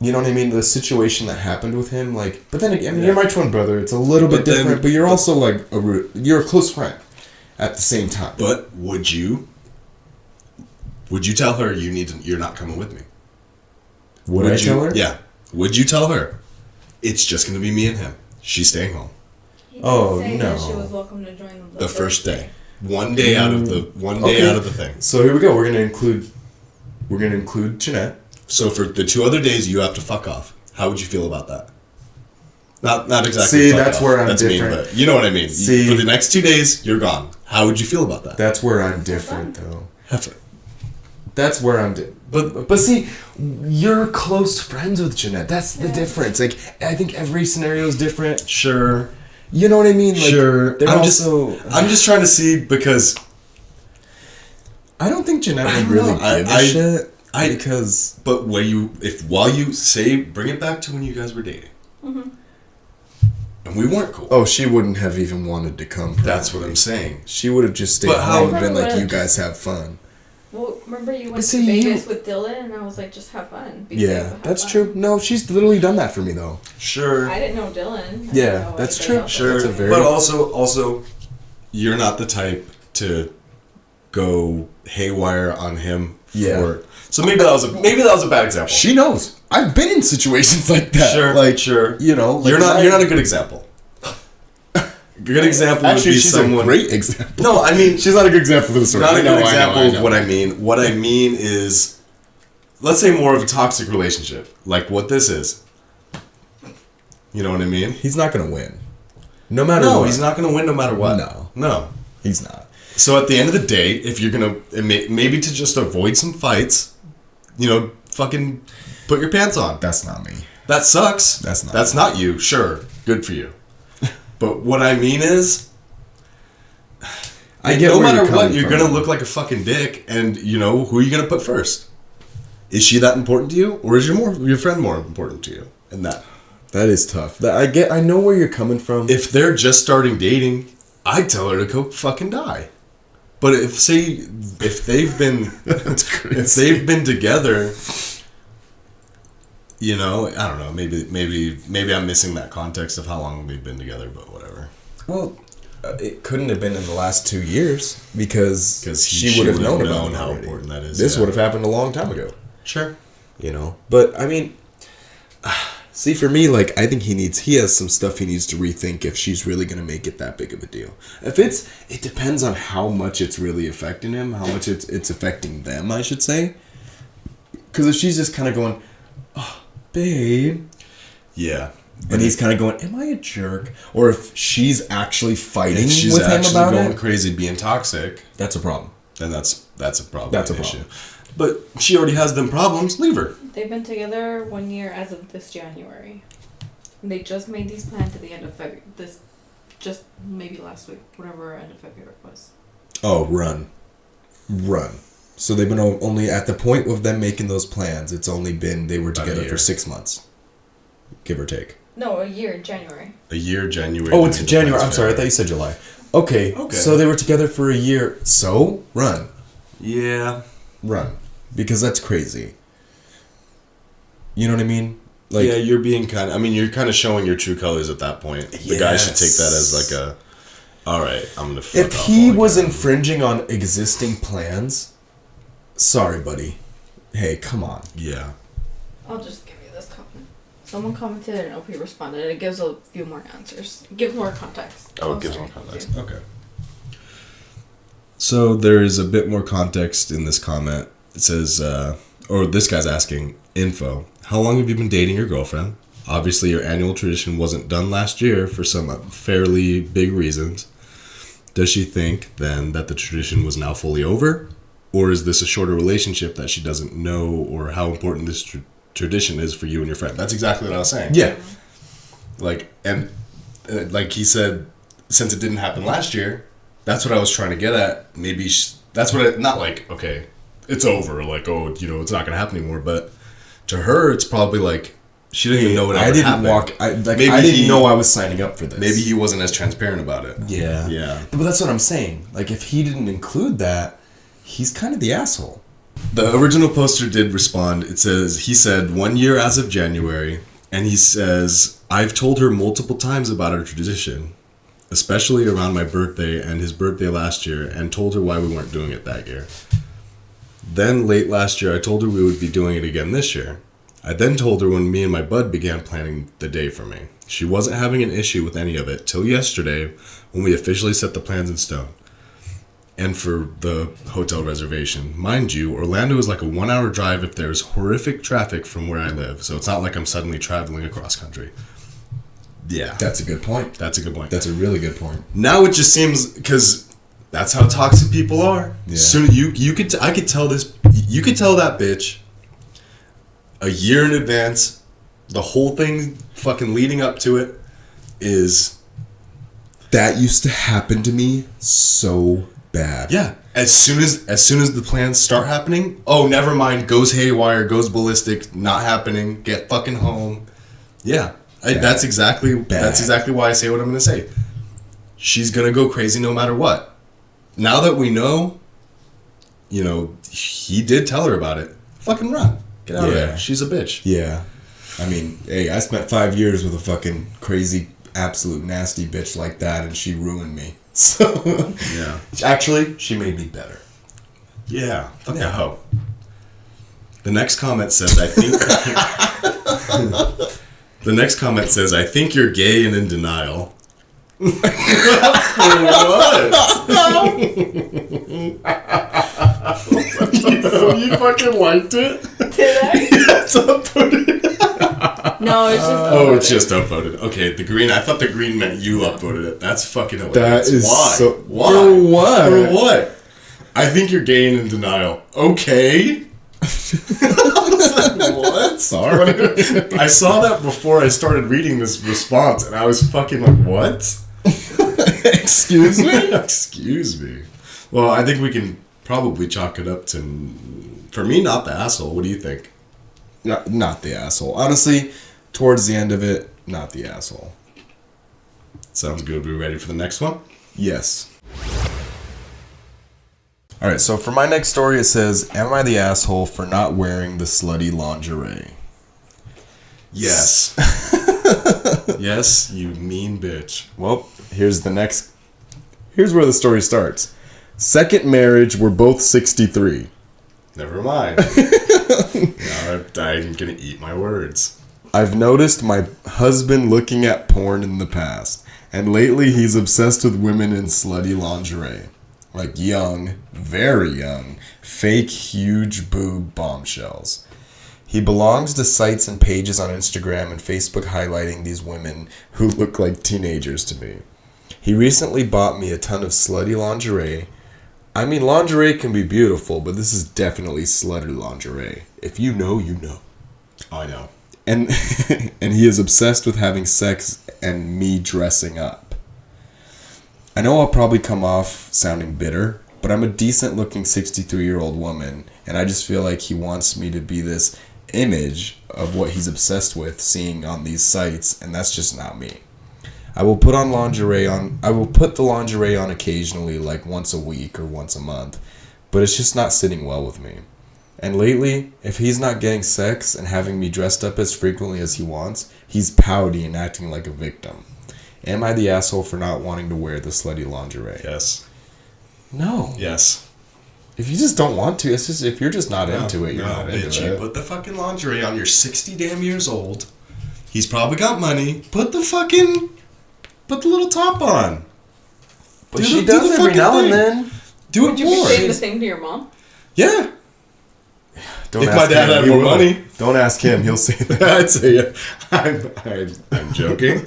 [SPEAKER 2] you know what I mean? The situation that happened with him, like, but then again, you're my twin brother. It's a little bit different, but you're also like, you're a close friend at the same time.
[SPEAKER 1] But would you tell her you're not coming with me?
[SPEAKER 2] Would I tell her?
[SPEAKER 1] Yeah. Would you tell her? It's just going to be me and him. She's staying home.
[SPEAKER 2] Oh,
[SPEAKER 3] say
[SPEAKER 2] no.
[SPEAKER 3] That she was welcome to join
[SPEAKER 1] the first day. One day out of the out of the thing.
[SPEAKER 2] So here we go. We're gonna include Jeanette.
[SPEAKER 1] So for the 2 other days, you have to fuck off. How would you feel about that? Not exactly.
[SPEAKER 2] See, that's where I'm different.
[SPEAKER 1] Mean, but you know what I mean.
[SPEAKER 2] See,
[SPEAKER 1] for the next 2 days, you're gone. How would you feel about that?
[SPEAKER 2] That's where I'm different, though.
[SPEAKER 1] Heifer.
[SPEAKER 2] That's where I'm. But see, you're close friends with Jeanette. That's the difference. Like, I think every scenario is different.
[SPEAKER 1] Sure.
[SPEAKER 2] You know what I mean? Like,
[SPEAKER 1] sure. I'm
[SPEAKER 2] I'm
[SPEAKER 1] just trying to see because
[SPEAKER 2] I don't think Jeanette would really give a shit.
[SPEAKER 1] But while you say, bring it back to when you guys were dating, and we weren't cool.
[SPEAKER 2] Oh, she wouldn't have even wanted to come.
[SPEAKER 1] That's what I'm saying.
[SPEAKER 2] She would have just stayed home and been like, "You guys have fun."
[SPEAKER 3] Well, remember you went
[SPEAKER 2] see,
[SPEAKER 3] to Vegas with Dylan, and I was like, just have fun. Be safe,
[SPEAKER 2] Yeah,
[SPEAKER 3] but have
[SPEAKER 2] that's
[SPEAKER 3] fun.
[SPEAKER 2] true. No, she's literally done that for me though.
[SPEAKER 1] Sure.
[SPEAKER 3] I didn't know Dylan. I didn't
[SPEAKER 2] Yeah,
[SPEAKER 3] know
[SPEAKER 2] that's
[SPEAKER 3] anybody
[SPEAKER 2] true.
[SPEAKER 3] else.
[SPEAKER 1] Sure.
[SPEAKER 2] That's a very-
[SPEAKER 1] But also, you're not the type to go haywire on him.
[SPEAKER 2] Yeah.
[SPEAKER 1] So maybe that was a bad example.
[SPEAKER 2] She knows. I've been in situations like that.
[SPEAKER 1] Sure.
[SPEAKER 2] Like,
[SPEAKER 1] sure.
[SPEAKER 2] you know, like
[SPEAKER 1] You're not a good example. A good example
[SPEAKER 2] Actually,
[SPEAKER 1] would be
[SPEAKER 2] she's
[SPEAKER 1] someone.
[SPEAKER 2] a great example.
[SPEAKER 1] No, I mean
[SPEAKER 2] She's not a good example for the story.
[SPEAKER 1] not a
[SPEAKER 2] I know,
[SPEAKER 1] good
[SPEAKER 2] I know,
[SPEAKER 1] example
[SPEAKER 2] I know.
[SPEAKER 1] of what I mean. What I mean is, let's say more of a toxic relationship, like what this is. You know what I mean?
[SPEAKER 2] He's not gonna win. No matter
[SPEAKER 1] No,
[SPEAKER 2] what.
[SPEAKER 1] he's not going to win no matter what. No.
[SPEAKER 2] He's not.
[SPEAKER 1] So at the end of the day, if you're going to, maybe to just avoid some fights, fucking put your pants on.
[SPEAKER 2] That's not me.
[SPEAKER 1] That sucks.
[SPEAKER 2] That's
[SPEAKER 1] not you. Sure. Good for you. But what I mean is,
[SPEAKER 2] I get
[SPEAKER 1] no
[SPEAKER 2] where
[SPEAKER 1] matter
[SPEAKER 2] you're
[SPEAKER 1] what,
[SPEAKER 2] coming
[SPEAKER 1] you're
[SPEAKER 2] from.
[SPEAKER 1] going to look like a fucking dick. And, who are you going to put first? Is she that important to you? Or is your friend more important to you? And that.
[SPEAKER 2] That is tough. I know where you're coming from.
[SPEAKER 1] If they're just starting dating, I'd tell her to go fucking die. But if they've been
[SPEAKER 2] That's crazy.
[SPEAKER 1] if they've been together, I don't know, maybe I'm missing that context of how long they've been together, but whatever.
[SPEAKER 2] Well, it couldn't have been in the last 2 years because
[SPEAKER 1] she
[SPEAKER 2] would have known
[SPEAKER 1] would've
[SPEAKER 2] about
[SPEAKER 1] known
[SPEAKER 2] it
[SPEAKER 1] how
[SPEAKER 2] already.
[SPEAKER 1] important that is,
[SPEAKER 2] This
[SPEAKER 1] yeah.
[SPEAKER 2] would have happened a long time ago.
[SPEAKER 1] Sure.
[SPEAKER 2] But I mean, see, for me, like, I think he has some stuff he needs to rethink if she's really going to make it that big of a deal. It depends on how much it's really affecting him, how much it's affecting them, I should say. Because if she's just kind of going, oh, babe.
[SPEAKER 1] Yeah.
[SPEAKER 2] And he's kind of going, am I a jerk? Or if she's actually fighting
[SPEAKER 1] If she's
[SPEAKER 2] with him
[SPEAKER 1] actually
[SPEAKER 2] about
[SPEAKER 1] going
[SPEAKER 2] it,
[SPEAKER 1] crazy, being toxic,
[SPEAKER 2] that's a problem.
[SPEAKER 1] then that's a problem.
[SPEAKER 2] That's a
[SPEAKER 1] an
[SPEAKER 2] problem.
[SPEAKER 1] issue. But she already has them problems. Leave her.
[SPEAKER 3] They've been together 1 year as of this January. And they just made these plans at the end of February. Just maybe last week, whatever end of February it was.
[SPEAKER 2] Oh, run. So they've been only at the point of them making those plans. It's only been they were
[SPEAKER 1] About a
[SPEAKER 2] together
[SPEAKER 1] year.
[SPEAKER 2] for 6 months, give or take.
[SPEAKER 3] No, a year in January.
[SPEAKER 1] A year, January.
[SPEAKER 2] Oh, it's
[SPEAKER 1] then
[SPEAKER 2] January.
[SPEAKER 1] the
[SPEAKER 2] I'm sorry, I thought you said July. Okay.
[SPEAKER 1] Okay.
[SPEAKER 2] So they were together for a year. So run,
[SPEAKER 1] Yeah.
[SPEAKER 2] because that's crazy. You know what I mean? Like,
[SPEAKER 1] yeah, you're being you're kind of showing your true colors at that point. The guy should take that as like a, all right, I'm gonna fuck
[SPEAKER 2] if
[SPEAKER 1] off
[SPEAKER 2] he
[SPEAKER 1] all
[SPEAKER 2] was
[SPEAKER 1] again.
[SPEAKER 2] infringing on existing plans, sorry, buddy. Hey, come on.
[SPEAKER 1] Yeah.
[SPEAKER 3] I'll just give you this comment. Someone commented and OP responded. It gives a few more answers. It gives more context.
[SPEAKER 1] Oh, it gives
[SPEAKER 3] sorry.
[SPEAKER 1] more context. Okay. So there's a bit more context in this comment. It says, or this guy's asking, info. How long have you been dating your girlfriend? Obviously, your annual tradition wasn't done last year for some fairly big reasons. Does she think, then, that the tradition was now fully over? Or is this a shorter relationship that she doesn't know or how important this tradition is for you and your friend? That's exactly what I was saying.
[SPEAKER 2] Yeah.
[SPEAKER 1] Like he said, since it didn't happen last year, that's what I was trying to get at. Maybe that's what not like, okay, it's over. Like, oh, it's not going to happen anymore. But to her, it's probably like, she didn't even know what ever happened.
[SPEAKER 2] I didn't know I was signing up for this.
[SPEAKER 1] Maybe he wasn't as transparent about it.
[SPEAKER 2] Yeah.
[SPEAKER 1] Yeah.
[SPEAKER 2] But that's what I'm saying. Like, if he didn't include that, he's kind of the asshole.
[SPEAKER 1] The original poster did respond. He said 1 year as of January. And he says, I've told her multiple times about our tradition, especially around my birthday and his birthday last year, and told her why we weren't doing it that year. Then late last year, I told her we would be doing it again this year. I then told her when me and my bud began planning the day for me. She wasn't having an issue with any of it till yesterday when we officially set the plans in stone. And for the hotel reservation. Mind you, Orlando is like a 1 hour drive if there's horrific traffic from where I live, so it's not like I'm suddenly traveling across country. Yeah.
[SPEAKER 2] That's a good point.
[SPEAKER 1] That's a good point.
[SPEAKER 2] That's a really good point.
[SPEAKER 1] Now it just seems, because that's how toxic people are.
[SPEAKER 2] Yeah.
[SPEAKER 1] Soon I could tell you could tell that bitch a year in advance, the whole thing fucking leading up to it is...
[SPEAKER 2] That used to happen to me so bad.
[SPEAKER 1] Yeah. As soon as the plans start happening, oh, never mind, goes haywire, goes ballistic, not happening, get fucking home. Yeah. That's exactly why I say what I'm going to say. She's going to go crazy no matter what. Now that we know, you know, he did tell her about it. Fucking run. Get out of
[SPEAKER 2] Yeah.
[SPEAKER 1] there. She's a bitch.
[SPEAKER 2] Yeah. I mean, hey, I spent 5 years with a fucking crazy, absolute nasty bitch like that, and she ruined me. So,
[SPEAKER 1] Yeah.
[SPEAKER 2] actually, she made me better.
[SPEAKER 1] Yeah. Fuck a hoe. The next comment says, I think... The next comment says, I think you're gay and in denial. What? You fucking liked it?
[SPEAKER 3] Did I?
[SPEAKER 1] Yes, upvoted.
[SPEAKER 3] No, it's just.
[SPEAKER 1] Oh, it's just upvoted. Okay, the green. I thought the green meant you upvoted it. That's fucking
[SPEAKER 2] That
[SPEAKER 1] hilarious.
[SPEAKER 2] is
[SPEAKER 1] Why?
[SPEAKER 2] so...
[SPEAKER 1] Why?
[SPEAKER 2] For what?
[SPEAKER 1] For what? I think you're gay and in denial. Okay. What?
[SPEAKER 2] Sorry.
[SPEAKER 1] I saw that before I started reading this response, and I was fucking like, what?
[SPEAKER 2] Excuse me?
[SPEAKER 1] Excuse me. Well, I think we can probably chalk it up to, for me, not the asshole. What do you think?
[SPEAKER 2] Not the asshole. Honestly, towards the end of it, not the asshole.
[SPEAKER 1] Sounds good. We ready for the next one?
[SPEAKER 2] Yes. Alright, so for my next story, it says, am I the asshole for not wearing the slutty lingerie?
[SPEAKER 1] Yes. Yes, you mean bitch.
[SPEAKER 2] Well, here's where the story starts. Second marriage, we're both 63.
[SPEAKER 1] Never mind. Now I'm gonna eat my words.
[SPEAKER 2] I've noticed my husband looking at porn in the past, and lately he's obsessed with women in slutty lingerie. Like young, very young, fake huge boob bombshells. He belongs to sites and pages on Instagram and Facebook highlighting these women who look like teenagers to me. He recently bought me a ton of slutty lingerie. I mean, lingerie can be beautiful, but this is definitely slutty lingerie. If you know, you know.
[SPEAKER 1] I know.
[SPEAKER 2] And and he is obsessed with having sex and me dressing up. I know I'll probably come off sounding bitter, but I'm a decent looking 63-year-old woman, and I just feel like he wants me to be this image of what he's obsessed with seeing on these sites, and that's just not me. I will put the lingerie on occasionally, like once a week or once a month, but it's just not sitting well with me. And lately, if he's not getting sex and having me dressed up as frequently as he wants, he's pouty and acting like a victim. Am I the asshole for not wanting to wear the slutty lingerie?
[SPEAKER 1] Yes.
[SPEAKER 2] No.
[SPEAKER 1] Yes.
[SPEAKER 2] If you just don't want to, it's just if you're just not into it, you're not
[SPEAKER 1] bitch,
[SPEAKER 2] into
[SPEAKER 1] you
[SPEAKER 2] it.
[SPEAKER 1] put the fucking lingerie on. You're 60 damn years old. He's probably got money. Put the little top on.
[SPEAKER 2] But she does every now and then.
[SPEAKER 1] Do it
[SPEAKER 3] Would you be
[SPEAKER 1] more.
[SPEAKER 3] saying the same to your mom?
[SPEAKER 1] Yeah.
[SPEAKER 2] Don't
[SPEAKER 1] If
[SPEAKER 2] ask
[SPEAKER 1] my dad
[SPEAKER 2] him,
[SPEAKER 1] had
[SPEAKER 2] he
[SPEAKER 1] more
[SPEAKER 2] will.
[SPEAKER 1] money.
[SPEAKER 2] Don't ask him. He'll say that.
[SPEAKER 1] I'd say yeah. I'm joking.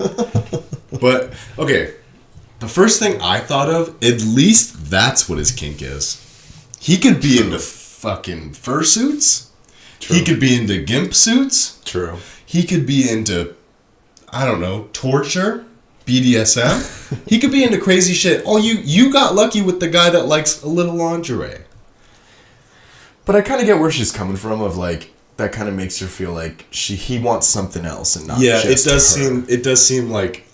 [SPEAKER 1] But, okay. The first thing I thought of, at least that's what his kink is. He could be into fucking fursuits.
[SPEAKER 2] True.
[SPEAKER 1] He could be into gimp suits.
[SPEAKER 2] True.
[SPEAKER 1] He could be into, I don't know, torture, BDSM. He could be into crazy shit. Oh, you got lucky with the guy that likes a little lingerie.
[SPEAKER 2] But I kind of get where she's coming from. Of like that kind of makes her feel like he wants something else and not.
[SPEAKER 1] Yeah,
[SPEAKER 2] just her.
[SPEAKER 1] It does seem like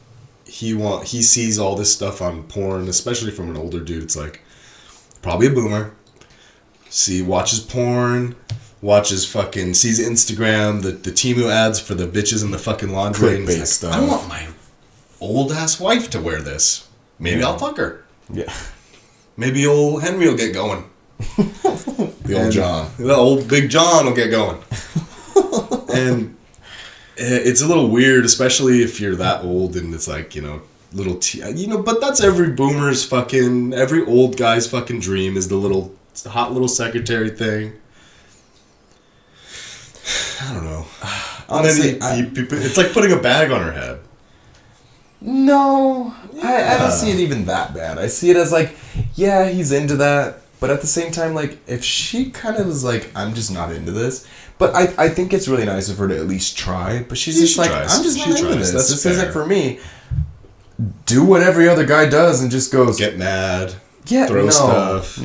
[SPEAKER 1] he sees all this stuff on porn, especially from an older dude. It's like probably a boomer. Watches porn. Sees Instagram, the Temu ads for the bitches in the fucking laundry. And
[SPEAKER 2] Clickbait
[SPEAKER 1] like,
[SPEAKER 2] stuff.
[SPEAKER 1] I want my old ass wife to wear this. Maybe I'll fuck her.
[SPEAKER 2] Yeah.
[SPEAKER 1] Maybe old Henry will get going.
[SPEAKER 2] The old John.
[SPEAKER 1] The old Big John will get going. And it's a little weird, especially if you're that old and it's like, but that's every old guy's fucking dream is the hot little secretary thing. I don't know.
[SPEAKER 2] Honestly,
[SPEAKER 1] it's like putting a bag on her head.
[SPEAKER 2] No, I don't see it even that bad. I see it as like, yeah, he's into that, but at the same time, like, if she kind of is like, I'm just not into this, but I think it's really nice of her to at least try, but she's just like, I'm just not into this. This isn't for me. Do what every other guy does and just goes,
[SPEAKER 1] Get mad,
[SPEAKER 2] throw
[SPEAKER 1] stuff,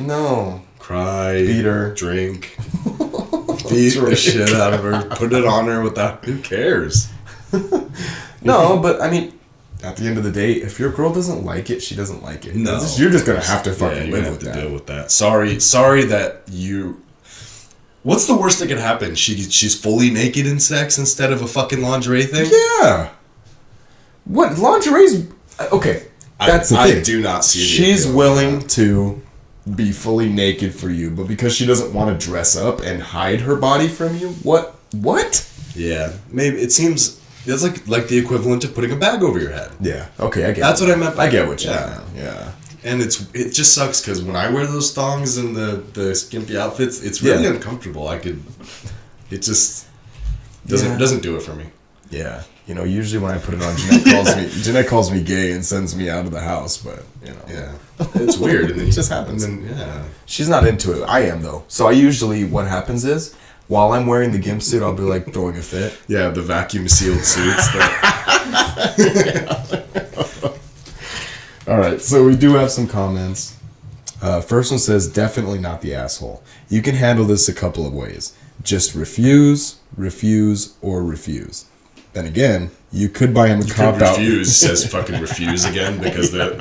[SPEAKER 1] cry,
[SPEAKER 2] beat her,
[SPEAKER 1] drink, beat the shit out of her, put it on her without, who cares?
[SPEAKER 2] No, but I mean, at the end of the day, if your girl doesn't like it, she doesn't like it.
[SPEAKER 1] No.
[SPEAKER 2] You're just going to have to fucking
[SPEAKER 1] you
[SPEAKER 2] live
[SPEAKER 1] have
[SPEAKER 2] with
[SPEAKER 1] to
[SPEAKER 2] that.
[SPEAKER 1] deal with that. Sorry that you... What's the worst that could happen? She's fully naked in sex instead of a fucking lingerie thing?
[SPEAKER 2] Yeah. What? Lingerie's... Okay, that's the thing.
[SPEAKER 1] I do not see the
[SPEAKER 2] She's
[SPEAKER 1] appeal.
[SPEAKER 2] willing to be fully naked for you, but because she doesn't want to dress up and hide her body from you, what?
[SPEAKER 1] Yeah, maybe it seems... It's like the equivalent of putting a bag over your head.
[SPEAKER 2] Yeah. Okay, I get
[SPEAKER 1] That's what I meant by
[SPEAKER 2] I get what you
[SPEAKER 1] yeah.
[SPEAKER 2] meant. Yeah.
[SPEAKER 1] And it just sucks because when I wear those thongs and the skimpy outfits, it's really uncomfortable. It just doesn't do it for me.
[SPEAKER 2] Yeah. You know, usually when I put it on, Jeanette calls me gay and sends me out of the house, but, you know.
[SPEAKER 1] Yeah. It's weird. And then
[SPEAKER 2] It just happens.
[SPEAKER 1] And then, yeah.
[SPEAKER 2] She's not into it. I am, though. So I usually, what happens is, while I'm wearing the gimp suit, I'll be, like, throwing a fit.
[SPEAKER 1] Yeah, the vacuum sealed suits.
[SPEAKER 2] All right, so we do have some comments. First one says, definitely not the asshole. You can handle this a couple of ways. Just refuse, or refuse. Then again, you could buy him a cop out.
[SPEAKER 1] Refuse says fucking refuse again because the...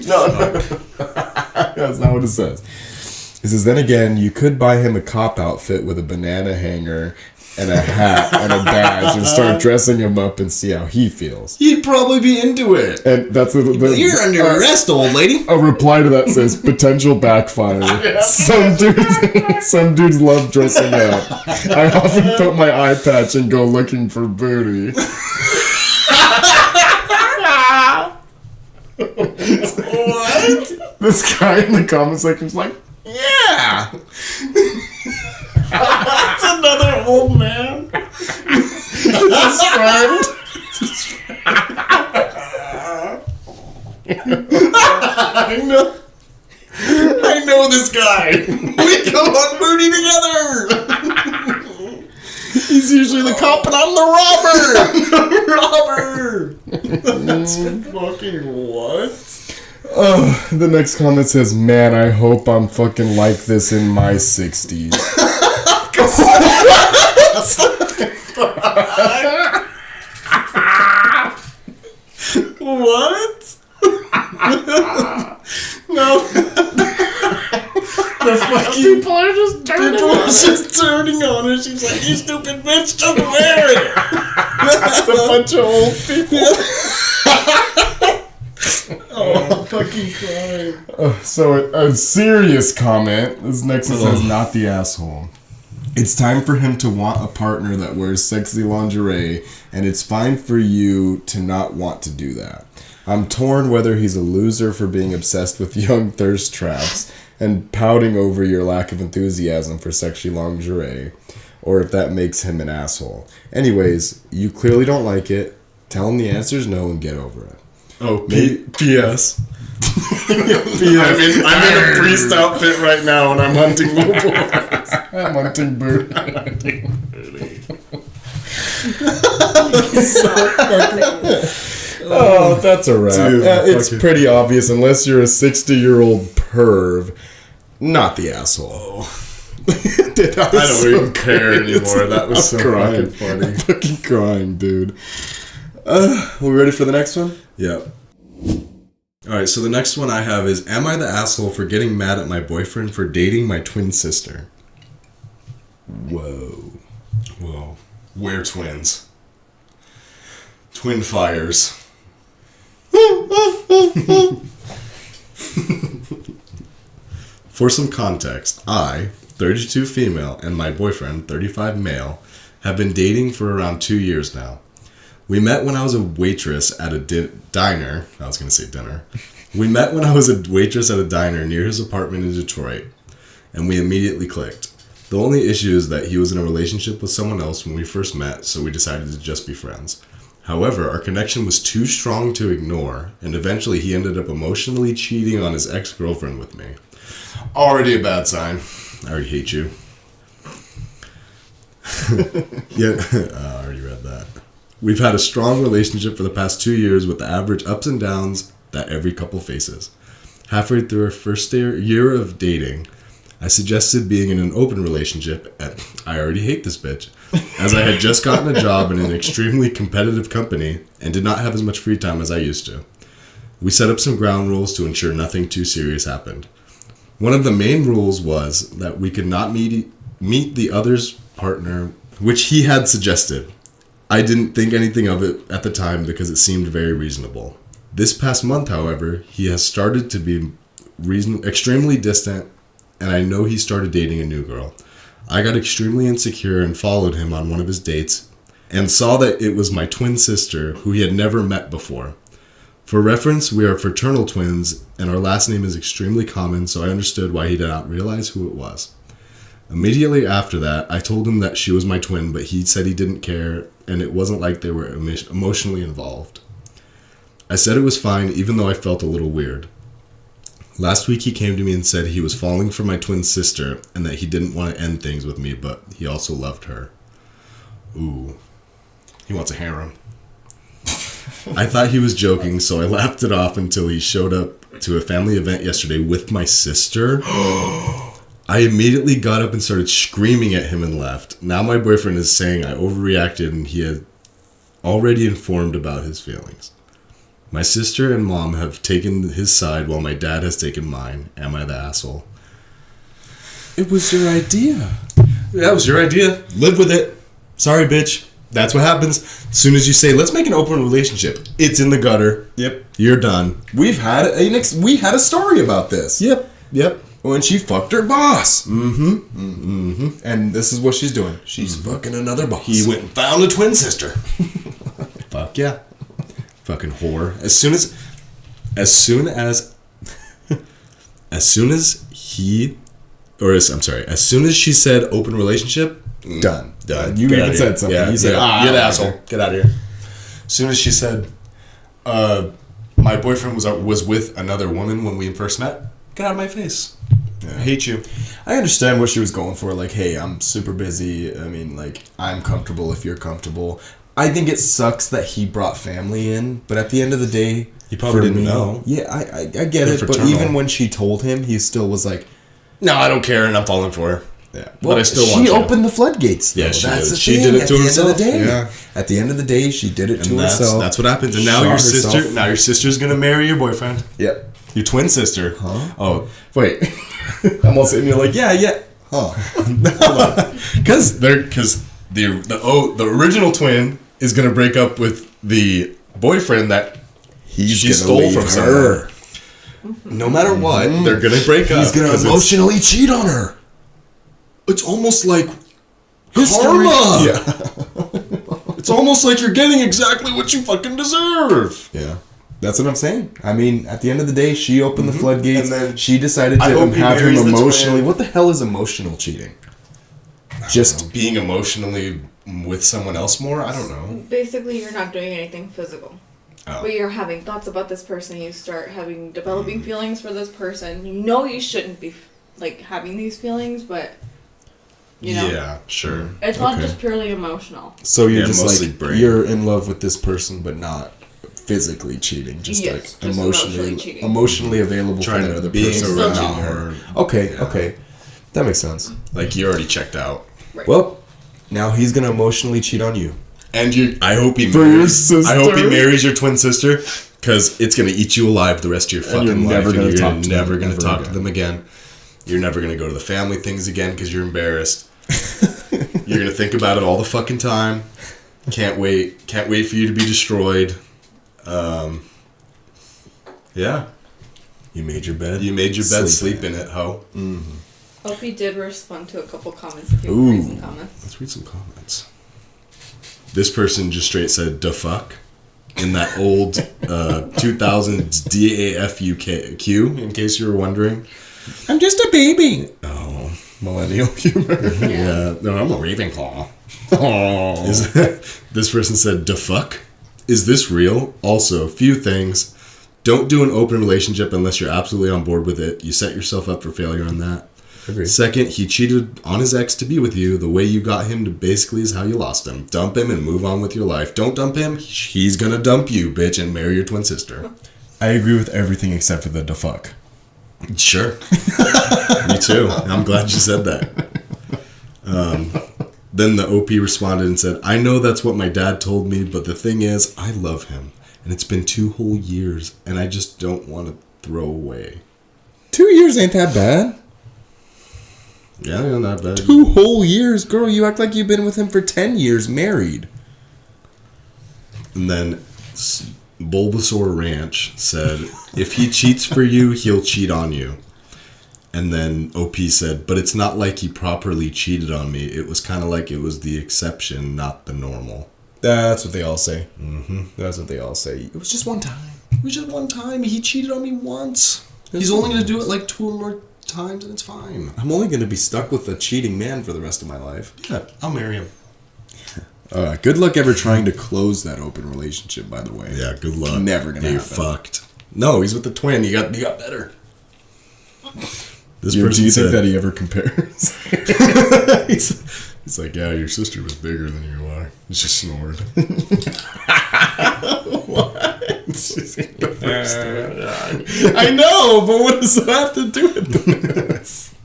[SPEAKER 2] No, that's not what it says. It says, then again, you could buy him a cop outfit with a banana hanger and a hat and a badge and start dressing him up and see how he feels.
[SPEAKER 1] He'd probably be into it.
[SPEAKER 2] And that's
[SPEAKER 1] You're under arrest, old lady.
[SPEAKER 2] A reply to that says, potential backfire. Some dudes love dressing up. I often put my eye patch and go looking for booty.
[SPEAKER 1] What?
[SPEAKER 2] This guy in the comment section is like, yeah.
[SPEAKER 1] That's another old man.
[SPEAKER 2] His friend.
[SPEAKER 1] I know this guy. We go on booty together.
[SPEAKER 2] He's usually the cop and I'm the robber.
[SPEAKER 1] That's fucking what?
[SPEAKER 2] Oh, the next comment says, man, I hope I'm fucking like this in my 60s.
[SPEAKER 1] What? No. The fucking
[SPEAKER 2] People are just
[SPEAKER 1] turning on her. She's like, you stupid bitch, just wear it.
[SPEAKER 2] That's a bunch of old people.
[SPEAKER 1] Oh, I'm fucking crying.
[SPEAKER 2] So a serious comment. This next one says, not the asshole. It's time for him to want a partner that wears sexy lingerie, and it's fine for you to not want to do that. I'm torn whether he's a loser for being obsessed with young thirst traps and pouting over your lack of enthusiasm for sexy lingerie, or if that makes him an asshole. Anyways, you clearly don't like it. Tell him the answer's no and get over it.
[SPEAKER 1] Oh, P.S. I'm in a priest outfit right now and I'm hunting little boys.
[SPEAKER 2] I'm hunting booty. Oh, that's a wrap.
[SPEAKER 1] Dude,
[SPEAKER 2] It's pretty obvious, unless you're a 60-year-old perv, not the asshole. Dude,
[SPEAKER 1] I don't even care anymore. That was so
[SPEAKER 2] crying.
[SPEAKER 1] fucking funny.
[SPEAKER 2] I'm fucking crying, dude. We ready for the next one?
[SPEAKER 1] Yep. Alright, so the next one I have is, am I the asshole for getting mad at my boyfriend for dating my twin sister?
[SPEAKER 2] Whoa.
[SPEAKER 1] We're twins. Twinfires. For some context, I, 32 female, and my boyfriend, 35 male, have been dating for around 2 years now. We met when I was a waitress at a diner. I was going to say dinner. We met when I was a waitress at a diner near his apartment in Detroit, and we immediately clicked. The only issue is that he was in a relationship with someone else when we first met, so we decided to just be friends. However, our connection was too strong to ignore, and eventually he ended up emotionally cheating on his ex-girlfriend with me. Already a bad sign. I already hate you. Yeah, I already read that. We've had a strong relationship for the past 2 years with the average ups and downs that every couple faces. Halfway through our first year of dating, I suggested being in an open relationship, and I already hate this bitch, as I had just gotten a job in an extremely competitive company and did not have as much free time as I used to. We set up some ground rules to ensure nothing too serious happened. One of the main rules was that we could not meet the other's partner, which he had suggested. I didn't think anything of it at the time because it seemed very reasonable. This past month, however, he has started to be extremely distant, and I know he started dating a new girl. I got extremely insecure and followed him on one of his dates and saw that it was my twin sister who he had never met before. For reference, we are fraternal twins and our last name is extremely common, so I understood why he did not realize who it was. Immediately after that, I told him that she was my twin, but he said he didn't care and it wasn't like they were emotionally involved. I said it was fine even though I felt a little weird. Last week he came to me and said he was falling for my twin sister and that he didn't want to end things with me, but he also loved her. Ooh. He wants a harem. I thought he was joking, so I laughed it off until he showed up to a family event yesterday with my sister. I immediately got up and started screaming at him and left. Now my boyfriend is saying I overreacted and he had already informed about his feelings. My sister and mom have taken his side while my dad has taken mine. Am I the asshole?
[SPEAKER 2] It was your idea.
[SPEAKER 1] That was your idea. Live with it. Sorry, bitch. That's what happens. As soon as you say, let's make an open relationship, it's in the gutter.
[SPEAKER 2] Yep.
[SPEAKER 1] You're done.
[SPEAKER 2] We had a story about this.
[SPEAKER 1] Yep.
[SPEAKER 2] When she fucked her boss.
[SPEAKER 1] Mm-hmm.
[SPEAKER 2] And this is what she's doing. She's fucking another boss.
[SPEAKER 1] He went and found a twin sister. Fuck yeah. Fucking whore. As soon as she said open relationship,
[SPEAKER 2] Done.
[SPEAKER 1] Get
[SPEAKER 2] You even
[SPEAKER 1] outta
[SPEAKER 2] said
[SPEAKER 1] here.
[SPEAKER 2] something.
[SPEAKER 1] Yeah,
[SPEAKER 2] you said,
[SPEAKER 1] you're the asshole. Get out of here. As soon as she said, my boyfriend was with another woman when we first met, get out of my face. Yeah. I hate you.
[SPEAKER 2] I understand what she was going for. Like, hey, I'm super busy. I mean, like, I'm comfortable if you're comfortable. I think it sucks that he brought family in, but at the end of the day,
[SPEAKER 1] he probably didn't know.
[SPEAKER 2] Yeah, I get it. But even when she told him, he still was like,
[SPEAKER 1] no, I don't care, and I'm falling for her.
[SPEAKER 2] Yeah,
[SPEAKER 1] well, but I still want
[SPEAKER 2] she
[SPEAKER 1] you.
[SPEAKER 2] opened the floodgates. Though.
[SPEAKER 1] Yeah, she
[SPEAKER 2] that's
[SPEAKER 1] did.
[SPEAKER 2] The
[SPEAKER 1] She
[SPEAKER 2] thing.
[SPEAKER 1] did it to herself.
[SPEAKER 2] Yeah. At the end of the day, she did it to herself.
[SPEAKER 1] That's what happens. And now your sister's gonna marry your boyfriend.
[SPEAKER 2] Yep.
[SPEAKER 1] Your twin sister.
[SPEAKER 2] Huh?
[SPEAKER 1] Oh, wait.
[SPEAKER 2] I'm all sitting here like, yeah. Huh?
[SPEAKER 1] Because the original twin is gonna break up with the boyfriend that she stole from her. No matter what, they're gonna break up.
[SPEAKER 2] He's gonna emotionally cheat on her.
[SPEAKER 1] It's almost like
[SPEAKER 2] history.
[SPEAKER 1] Karma.
[SPEAKER 2] Yeah.
[SPEAKER 1] It's almost like you're getting exactly what you fucking deserve.
[SPEAKER 2] Yeah. That's what I'm saying. I mean, at the end of the day, she opened the floodgates.
[SPEAKER 1] And then
[SPEAKER 2] she decided to have him emotionally. What the hell is emotional cheating? Just
[SPEAKER 1] being emotionally with someone else more? I don't know.
[SPEAKER 3] Basically, you're not doing anything physical.
[SPEAKER 1] Oh.
[SPEAKER 3] But you're having thoughts about this person. You start developing feelings for this person. You know you shouldn't be like having these feelings, but you know.
[SPEAKER 1] Yeah, sure.
[SPEAKER 3] It's not just purely emotional.
[SPEAKER 2] So you're just
[SPEAKER 1] mostly
[SPEAKER 2] like
[SPEAKER 1] brain.
[SPEAKER 2] you're in love with this person, but not physically cheating. Just
[SPEAKER 3] Yes,
[SPEAKER 2] like
[SPEAKER 3] just emotionally cheating.
[SPEAKER 2] emotionally available
[SPEAKER 1] Trying
[SPEAKER 2] for
[SPEAKER 1] to
[SPEAKER 2] another
[SPEAKER 1] be
[SPEAKER 2] person.
[SPEAKER 1] around
[SPEAKER 2] Not
[SPEAKER 1] her.
[SPEAKER 2] Okay, that makes sense.
[SPEAKER 1] Like you already checked out.
[SPEAKER 3] Right.
[SPEAKER 2] Well, now he's gonna emotionally cheat on you.
[SPEAKER 1] And I hope he
[SPEAKER 2] For your
[SPEAKER 1] marries.
[SPEAKER 2] sister.
[SPEAKER 1] I hope he marries your twin sister, because it's gonna eat you alive the rest of your fucking
[SPEAKER 2] you're
[SPEAKER 1] life.
[SPEAKER 2] never gonna
[SPEAKER 1] and
[SPEAKER 2] talk
[SPEAKER 1] you're
[SPEAKER 2] to
[SPEAKER 1] never
[SPEAKER 2] them
[SPEAKER 1] gonna
[SPEAKER 2] ever
[SPEAKER 1] talk to
[SPEAKER 2] again.
[SPEAKER 1] them again. You're never gonna go to the family things again because you're embarrassed. You're gonna think about it all the fucking time. Can't wait for you to be destroyed. Yeah.
[SPEAKER 2] You made your bed.
[SPEAKER 1] You made your bed. Sleep in it, ho.
[SPEAKER 3] Hope he did respond to a couple comments if you want to read some comments.
[SPEAKER 1] Let's read some comments. This person just straight said, "Da fuck," in that old 2000s DAFUQ, in case you were wondering.
[SPEAKER 2] I'm just a baby.
[SPEAKER 1] Oh, millennial humor. Yeah. No, I'm a Ravenclaw. Oh. This person said, "Da fuck? Is this real? Also, few things. Don't do an open relationship unless you're absolutely on board with it. You set yourself up for failure on that.
[SPEAKER 2] Agreed.
[SPEAKER 1] Second, he cheated on his ex to be with you. The way you got him to basically is how you lost him. Dump him and move on with your life. Don't dump him. He's gonna dump you, bitch, and marry your twin sister."
[SPEAKER 2] I agree with everything except for the fuck.
[SPEAKER 1] Sure. Me too. I'm glad you said that. Then the OP responded and said, I know that's what my dad told me, but the thing is, I love him. And it's been 2 whole years, and I just don't want to throw away.
[SPEAKER 2] 2 years ain't that bad.
[SPEAKER 1] Yeah, not bad.
[SPEAKER 2] 2 whole years? Girl, you act like you've been with him for 10 years married.
[SPEAKER 1] And then Bulbasaur Ranch said, if he cheats for you, he'll cheat on you. And then OP said, but it's not like he properly cheated on me. It was kind of like it was the exception, not the normal.
[SPEAKER 2] That's what they all say.
[SPEAKER 1] Mm-hmm.
[SPEAKER 2] That's what they all say. It was just one time.
[SPEAKER 1] It was just one time. He cheated on me once. He's only going to do it like 2 or more times, and it's fine.
[SPEAKER 2] I'm only going to be stuck with a cheating man for the rest of my life.
[SPEAKER 1] Yeah, I'll marry him.
[SPEAKER 2] Good luck ever trying to close that open relationship, by the way.
[SPEAKER 1] Yeah, good luck.
[SPEAKER 2] Never gonna
[SPEAKER 1] You're
[SPEAKER 2] happen.
[SPEAKER 1] Fucked. No, he's with the twin. You got better. This
[SPEAKER 2] Do you
[SPEAKER 1] person
[SPEAKER 2] think
[SPEAKER 1] said,
[SPEAKER 2] that he ever compares?
[SPEAKER 1] he's like, yeah, your sister was bigger than you are. She just snored.
[SPEAKER 2] What? I know, but what does that have to do with this?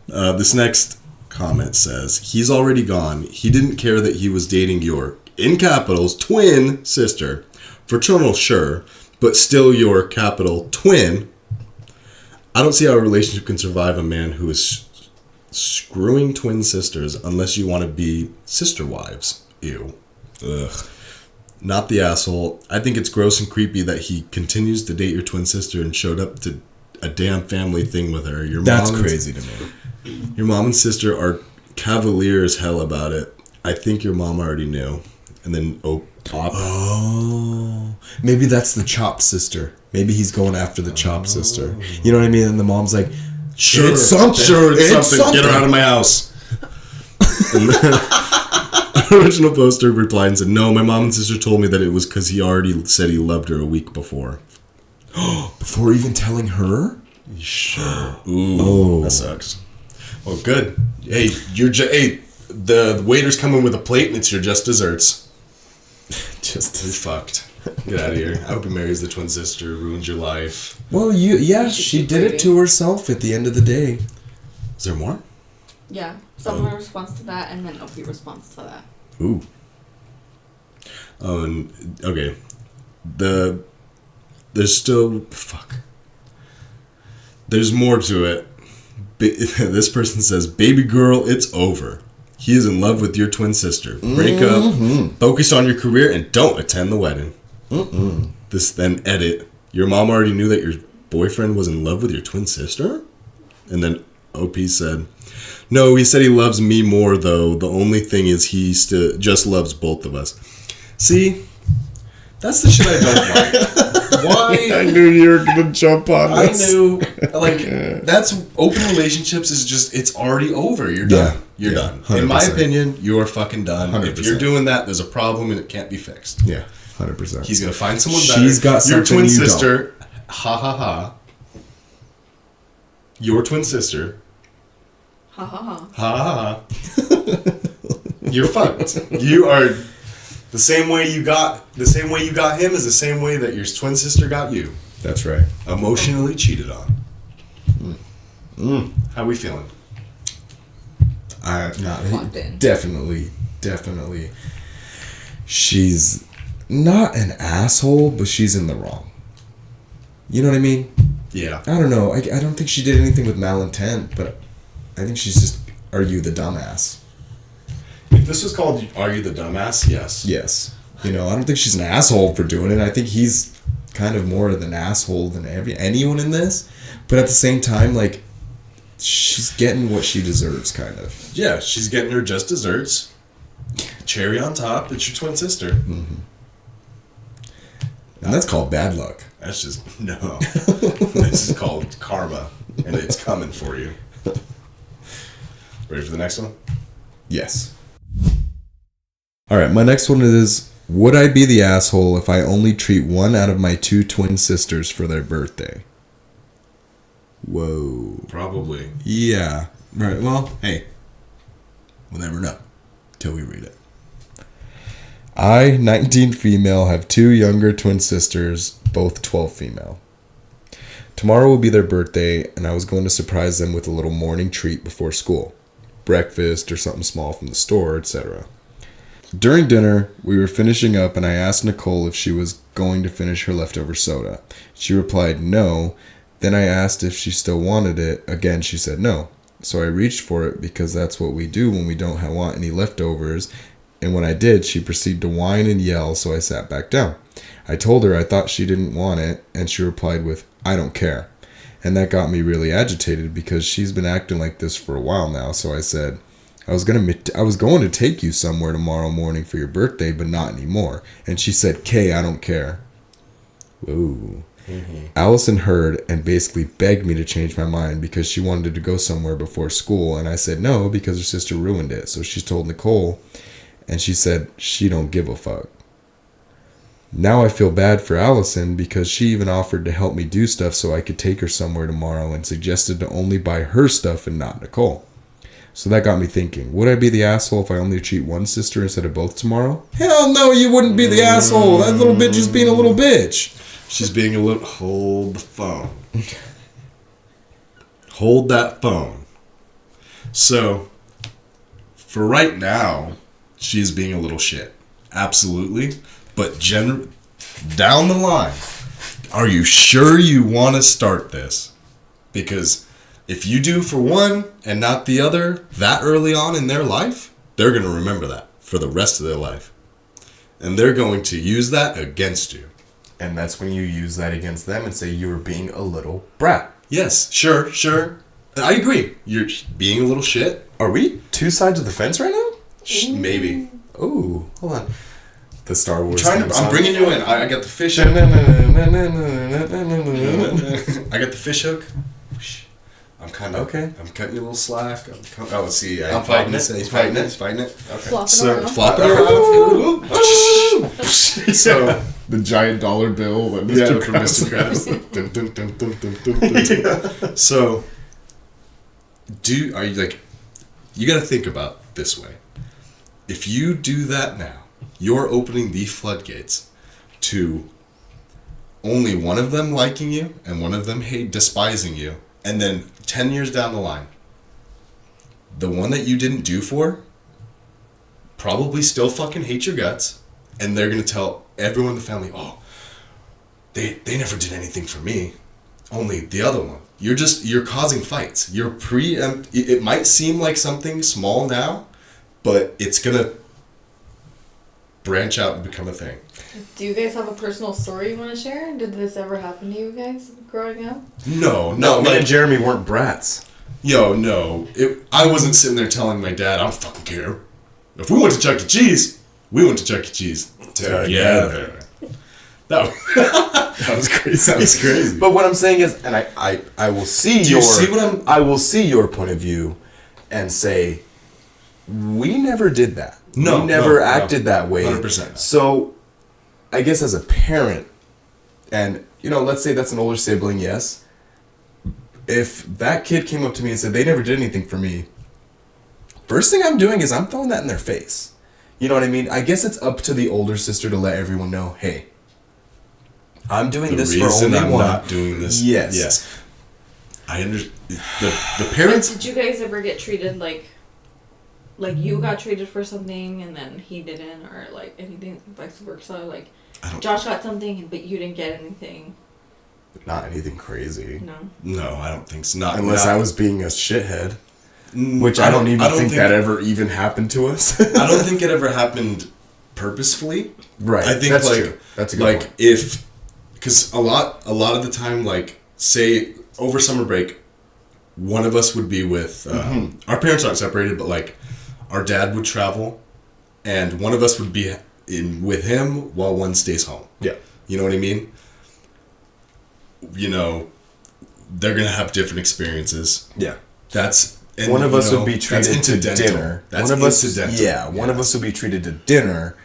[SPEAKER 1] This next comment says, he's already gone. He didn't care that he was dating your, in capitals, twin sister. Fraternal, sure, but still your capital twin. I don't see how a relationship can survive a man who is screwing twin sisters unless you want to be sister wives. Ew. Ugh. Not the asshole. I think it's gross and creepy that he continues to date your twin sister and showed up to a damn family thing with her.
[SPEAKER 2] That's crazy to me.
[SPEAKER 1] Your mom and sister are cavalier as hell about it. I think your mom already knew. And then
[SPEAKER 2] Oh, maybe that's the Chop sister. Maybe he's going after the Chop sister. You know what I mean? And the mom's like,
[SPEAKER 1] sure,
[SPEAKER 2] it's something.
[SPEAKER 1] Sure, it's something. Get her
[SPEAKER 2] something.
[SPEAKER 1] out of my house. And the original poster replied and said, no, my mom and sister told me that it was because he already said he loved her a week before.
[SPEAKER 2] Before even telling her?
[SPEAKER 1] Sure. Ooh, that sucks. Well, good. Hey, the waiter's coming with a plate and it's your just desserts. You're fucked. Get out of here. I hope he marries the twin sister, ruins your life.
[SPEAKER 2] Well, she did it to herself at the end of the day.
[SPEAKER 1] Is there more?
[SPEAKER 3] Yeah. Someone responds to that, and then OP responds to that.
[SPEAKER 2] Ooh.
[SPEAKER 1] Okay. There's still... Fuck. There's more to it. This person says, baby girl, it's over. He is in love with your twin sister. Break up, focus on your career, and don't attend the wedding. This then edit. Your mom already knew that your boyfriend was in love with your twin sister? And then OP said, no, he said he loves me more, though. The only thing is he still just loves both of us. See? That's the shit I don't like. Why?
[SPEAKER 2] I knew you were going to jump on this.
[SPEAKER 1] I knew. That's open relationships is just, it's already over. You're done.
[SPEAKER 2] Yeah.
[SPEAKER 1] You're done.
[SPEAKER 2] 100%.
[SPEAKER 1] In my opinion, you're fucking done.
[SPEAKER 2] 100%.
[SPEAKER 1] If you're doing that, there's a problem and it can't be fixed.
[SPEAKER 2] Yeah, 100%.
[SPEAKER 1] He's going to find someone better.
[SPEAKER 2] She's got
[SPEAKER 1] your
[SPEAKER 2] something
[SPEAKER 1] twin
[SPEAKER 2] you
[SPEAKER 1] sister. Ha ha ha. Your twin sister.
[SPEAKER 3] Ha ha ha.
[SPEAKER 1] Ha ha ha. You're fucked. You are the same way you got him is the same way that your twin sister got you.
[SPEAKER 2] That's right.
[SPEAKER 1] Emotionally cheated on. How we feeling?
[SPEAKER 3] Locked in.
[SPEAKER 2] Definitely. She's not an asshole, but she's in the wrong. You know what I mean?
[SPEAKER 1] Yeah.
[SPEAKER 2] I don't know. I don't think she did anything with malintent, but I think she's just, are you the dumbass?
[SPEAKER 1] If this was called Are You the Dumbass? Yes.
[SPEAKER 2] Yes. I don't think she's an asshole for doing it. I think he's kind of more of an asshole than anyone in this. But at the same time, she's getting what she deserves, kind of.
[SPEAKER 1] Yeah, she's getting her just desserts. Cherry on top. It's your twin sister.
[SPEAKER 2] Mm-hmm. And that's called bad luck.
[SPEAKER 1] That's just, no. This is called karma. And it's coming for you. Ready for the next one?
[SPEAKER 2] Yes. Alright, my next one is, would I be the asshole if I only treat one out of my 2 twin sisters for their birthday? Whoa.
[SPEAKER 1] Probably.
[SPEAKER 2] Yeah. Right, well, hey. We'll never know. Till we read it. I, 19 female, have 2 younger twin sisters, both 12 female. Tomorrow will be their birthday, and I was going to surprise them with a little morning treat before school. Breakfast or something small from the store, etc. During dinner, we were finishing up, and I asked Nicole if she was going to finish her leftover soda. She replied no. Then I asked if she still wanted it. Again, she said no. So I reached for it because that's what we do when we don't want any leftovers. And when I did, she proceeded to whine and yell, so I sat back down. I told her I thought she didn't want it, and she replied with, I don't care. And that got me really agitated because she's been acting like this for a while now. So I said, I was going to take you somewhere tomorrow morning for your birthday, but not anymore. And she said, Kay, I don't care. Whoa. Mm-hmm. Allison heard and basically begged me to change my mind because she wanted to go somewhere before school. And I said no because her sister ruined it. So she told Nicole, and she said she don't give a fuck. Now I feel bad for Allison because she even offered to help me do stuff so I could take her somewhere tomorrow and suggested to only buy her stuff and not Nicole. So that got me thinking, would I be the asshole if I only treat one sister instead of both tomorrow? Hell no, you wouldn't be the asshole. That little bitch is being a little bitch.
[SPEAKER 1] She's being a little... Hold the phone. Hold that phone. So, for right now, she's being a little shit. Absolutely. But down the line, are you sure you want to start this? Because if you do for one and not the other that early on in their life, they're going to remember that for the rest of their life. And they're going to use that against you.
[SPEAKER 2] And that's when you use that against them and say you were being a little brat.
[SPEAKER 1] Yes, sure. I agree. You're being a little shit.
[SPEAKER 2] Are we two sides of the fence right now?
[SPEAKER 1] Maybe.
[SPEAKER 2] Ooh, hold on. The Star Wars.
[SPEAKER 1] I'm bringing you in. I got the fish hook. I got the fish hook. I'm kind of
[SPEAKER 2] okay.
[SPEAKER 1] I'm cutting you a little slack. Let's see.
[SPEAKER 2] I'm fighting it.
[SPEAKER 1] He's fighting it. Okay.
[SPEAKER 3] Flopping around.
[SPEAKER 1] So
[SPEAKER 2] the giant dollar bill that
[SPEAKER 1] Mr. Krabs. Dun, dun, dun, dun, dun, dun. So, are you like? You got to think about this way. If you do that now, you're opening the floodgates to only one of them liking you and one of them despising you. And then 10 years down the line, the one that you didn't do for probably still fucking hate your guts. And they're going to tell everyone in the family, oh, they never did anything for me. Only the other one. You're causing fights. It might seem like something small now, but it's going to branch out and become a thing.
[SPEAKER 3] Do you guys have a personal story you want to share? Did this ever happen to you guys growing up?
[SPEAKER 1] No.
[SPEAKER 2] Me and Jeremy weren't brats.
[SPEAKER 1] No. I wasn't sitting there telling my dad, I don't fucking care. If we went to Chuck E. Cheese, we went to Chuck E. Cheese together. That was crazy. That was crazy.
[SPEAKER 2] But what I'm saying is, and I will see I will see your point of view and say, we never did that.
[SPEAKER 1] No,
[SPEAKER 2] we never acted that way.
[SPEAKER 1] 100%.
[SPEAKER 2] So, I guess as a parent, and, let's say that's an older sibling, yes. If that kid came up to me and said, they never did anything for me, first thing I'm doing is I'm throwing that in their face. You know what I mean? I guess it's up to the older sister to let everyone know, hey, I'm doing this for only one.
[SPEAKER 1] I'm not doing this. Yes. I understand. The parents...
[SPEAKER 3] Did you guys ever get treated like you got treated for something and then he didn't, or like anything vice versa? Like Josh got something but you didn't get anything.
[SPEAKER 2] Not anything crazy.
[SPEAKER 1] No, I don't think so.
[SPEAKER 2] Unless I was being a shithead, which I don't think that ever even happened to us.
[SPEAKER 1] I don't think it ever happened purposefully.
[SPEAKER 2] Right.
[SPEAKER 1] I think
[SPEAKER 2] that's true. That's a good point.
[SPEAKER 1] Because a lot of the time, like say over summer break, one of us would be with our parents aren't separated, but like. Our dad would travel, and one of us would be with him while one stays home.
[SPEAKER 2] Yeah.
[SPEAKER 1] You know what I mean? They're going to have different experiences.
[SPEAKER 2] Yeah.
[SPEAKER 1] One
[SPEAKER 2] of us would be treated to dinner.
[SPEAKER 1] That's incidental.
[SPEAKER 2] Yeah, one of us would be treated to dinner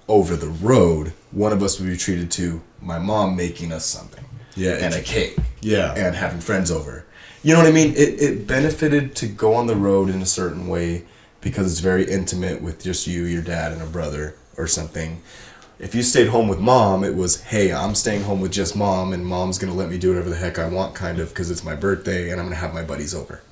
[SPEAKER 2] over the road. One of us would be treated to my mom making us something.
[SPEAKER 1] Yeah.
[SPEAKER 2] And a cake.
[SPEAKER 1] Yeah.
[SPEAKER 2] And having friends over. You know what I mean? It benefited to go on the road in a certain way, because it's very intimate with just you, your dad, and a brother or something. If you stayed home with mom, it was, hey, I'm staying home with just mom, and mom's going to let me do whatever the heck I want, kind of, because it's my birthday, and I'm going to have my buddies over.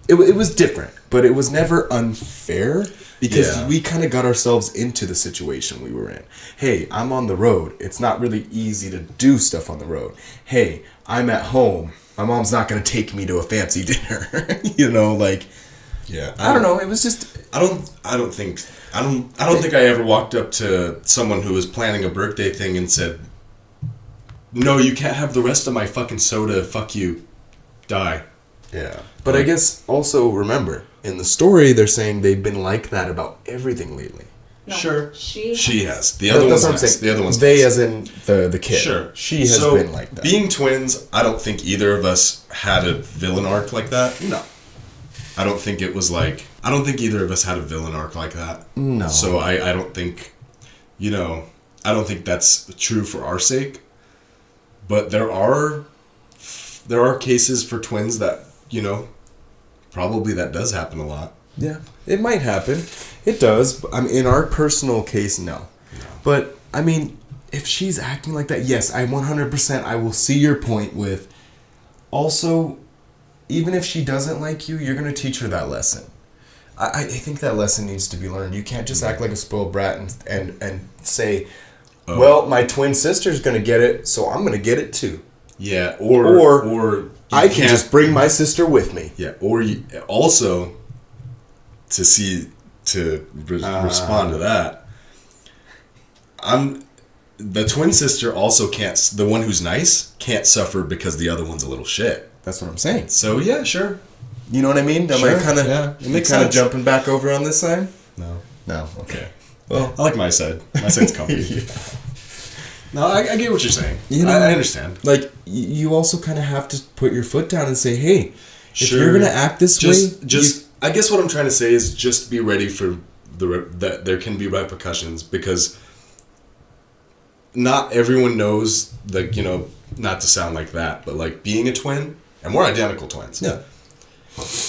[SPEAKER 2] It was different, but it was never unfair, because we kind of got ourselves into the situation we were in. Hey, I'm on the road. It's not really easy to do stuff on the road. Hey, I'm at home. My mom's not going to take me to a fancy dinner. You know, like...
[SPEAKER 1] Yeah,
[SPEAKER 2] I don't know. It was just.
[SPEAKER 1] I don't think I ever walked up to someone who was planning a birthday thing and said, "No, you can't have the rest of my fucking soda. Fuck you, die."
[SPEAKER 2] Yeah, but I guess also remember in the story they're saying they've been like that about everything lately.
[SPEAKER 3] No,
[SPEAKER 1] sure,
[SPEAKER 3] she
[SPEAKER 1] has. The other one's nice. The other one's
[SPEAKER 2] they
[SPEAKER 1] nice.
[SPEAKER 2] as in the kid.
[SPEAKER 1] Sure,
[SPEAKER 2] she has been like that.
[SPEAKER 1] Being twins, I don't think either of us had a villain arc like that.
[SPEAKER 2] No.
[SPEAKER 1] I don't think it was like... I don't think either of us had a villain arc like that.
[SPEAKER 2] No.
[SPEAKER 1] So I don't think... You know, I don't think that's true for our sake. But there are cases for twins that, you know, probably that does happen a lot.
[SPEAKER 2] Yeah, it might happen. It does. I mean, in our personal case, no. But, I mean, if she's acting like that, yes, I 100% I will see your point with... Also... Even if she doesn't like you, you're going to teach her that lesson. I think that lesson needs to be learned. You can't just act like a spoiled brat and say, well, my twin sister's going to get it, so I'm going to get it too.
[SPEAKER 1] Yeah, or
[SPEAKER 2] I can just bring my sister with me.
[SPEAKER 1] Yeah, or you, also, respond to that, the twin sister also can't, the one who's nice, can't suffer because the other one's a little shit.
[SPEAKER 2] That's what I'm saying.
[SPEAKER 1] So yeah, sure.
[SPEAKER 2] You know what I mean? Am I kind of jumping back over on this side? No. Okay.
[SPEAKER 1] Well, I like my side. My side's comfy. Yeah. No, I get what you're saying.
[SPEAKER 2] You know,
[SPEAKER 1] I understand.
[SPEAKER 2] Like you also kind of have to put your foot down and say, hey, if you're gonna act this way,
[SPEAKER 1] I guess what I'm trying to say is just be ready for that there can be repercussions, because not everyone knows, like, you know, not to sound like that, but like being a twin. And we're identical twins.
[SPEAKER 2] Yeah.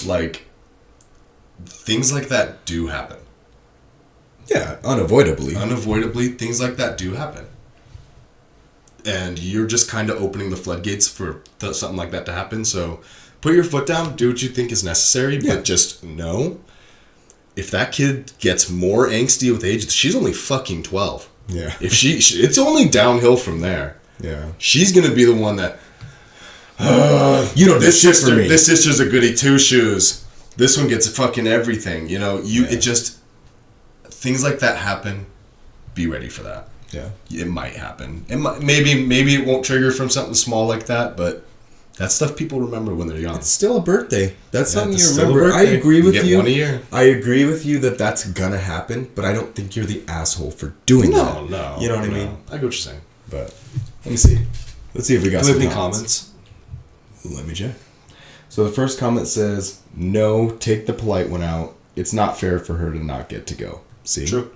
[SPEAKER 1] Like, things like that do happen.
[SPEAKER 2] Yeah, unavoidably.
[SPEAKER 1] Unavoidably, things like that do happen. And you're just kind of opening the floodgates for something like that to happen. So, put your foot down, do what you think is necessary, but just know, if that kid gets more angsty with age, she's only fucking 12.
[SPEAKER 2] Yeah.
[SPEAKER 1] If it's only downhill from there.
[SPEAKER 2] Yeah.
[SPEAKER 1] She's going to be the one that...
[SPEAKER 2] you know, this
[SPEAKER 1] sister's a goody two shoes. This one gets fucking everything. You know, it just, things like that happen. Be ready for that.
[SPEAKER 2] Yeah,
[SPEAKER 1] it might happen. Maybe it won't trigger from something small like that, but that's stuff people remember when they're young.
[SPEAKER 2] It's still a birthday. That's something you remember. I agree with you.
[SPEAKER 1] 1 a year.
[SPEAKER 2] I agree with you that that's gonna happen, but I don't think you're the asshole for doing that.
[SPEAKER 1] No,
[SPEAKER 2] you know what I mean.
[SPEAKER 1] I get what you're saying.
[SPEAKER 2] But let me see. Let's see if we got some
[SPEAKER 1] comments.
[SPEAKER 2] Let me check. So the first comment says, no, take the polite one out. It's not fair for her to not get to go. See?
[SPEAKER 1] True.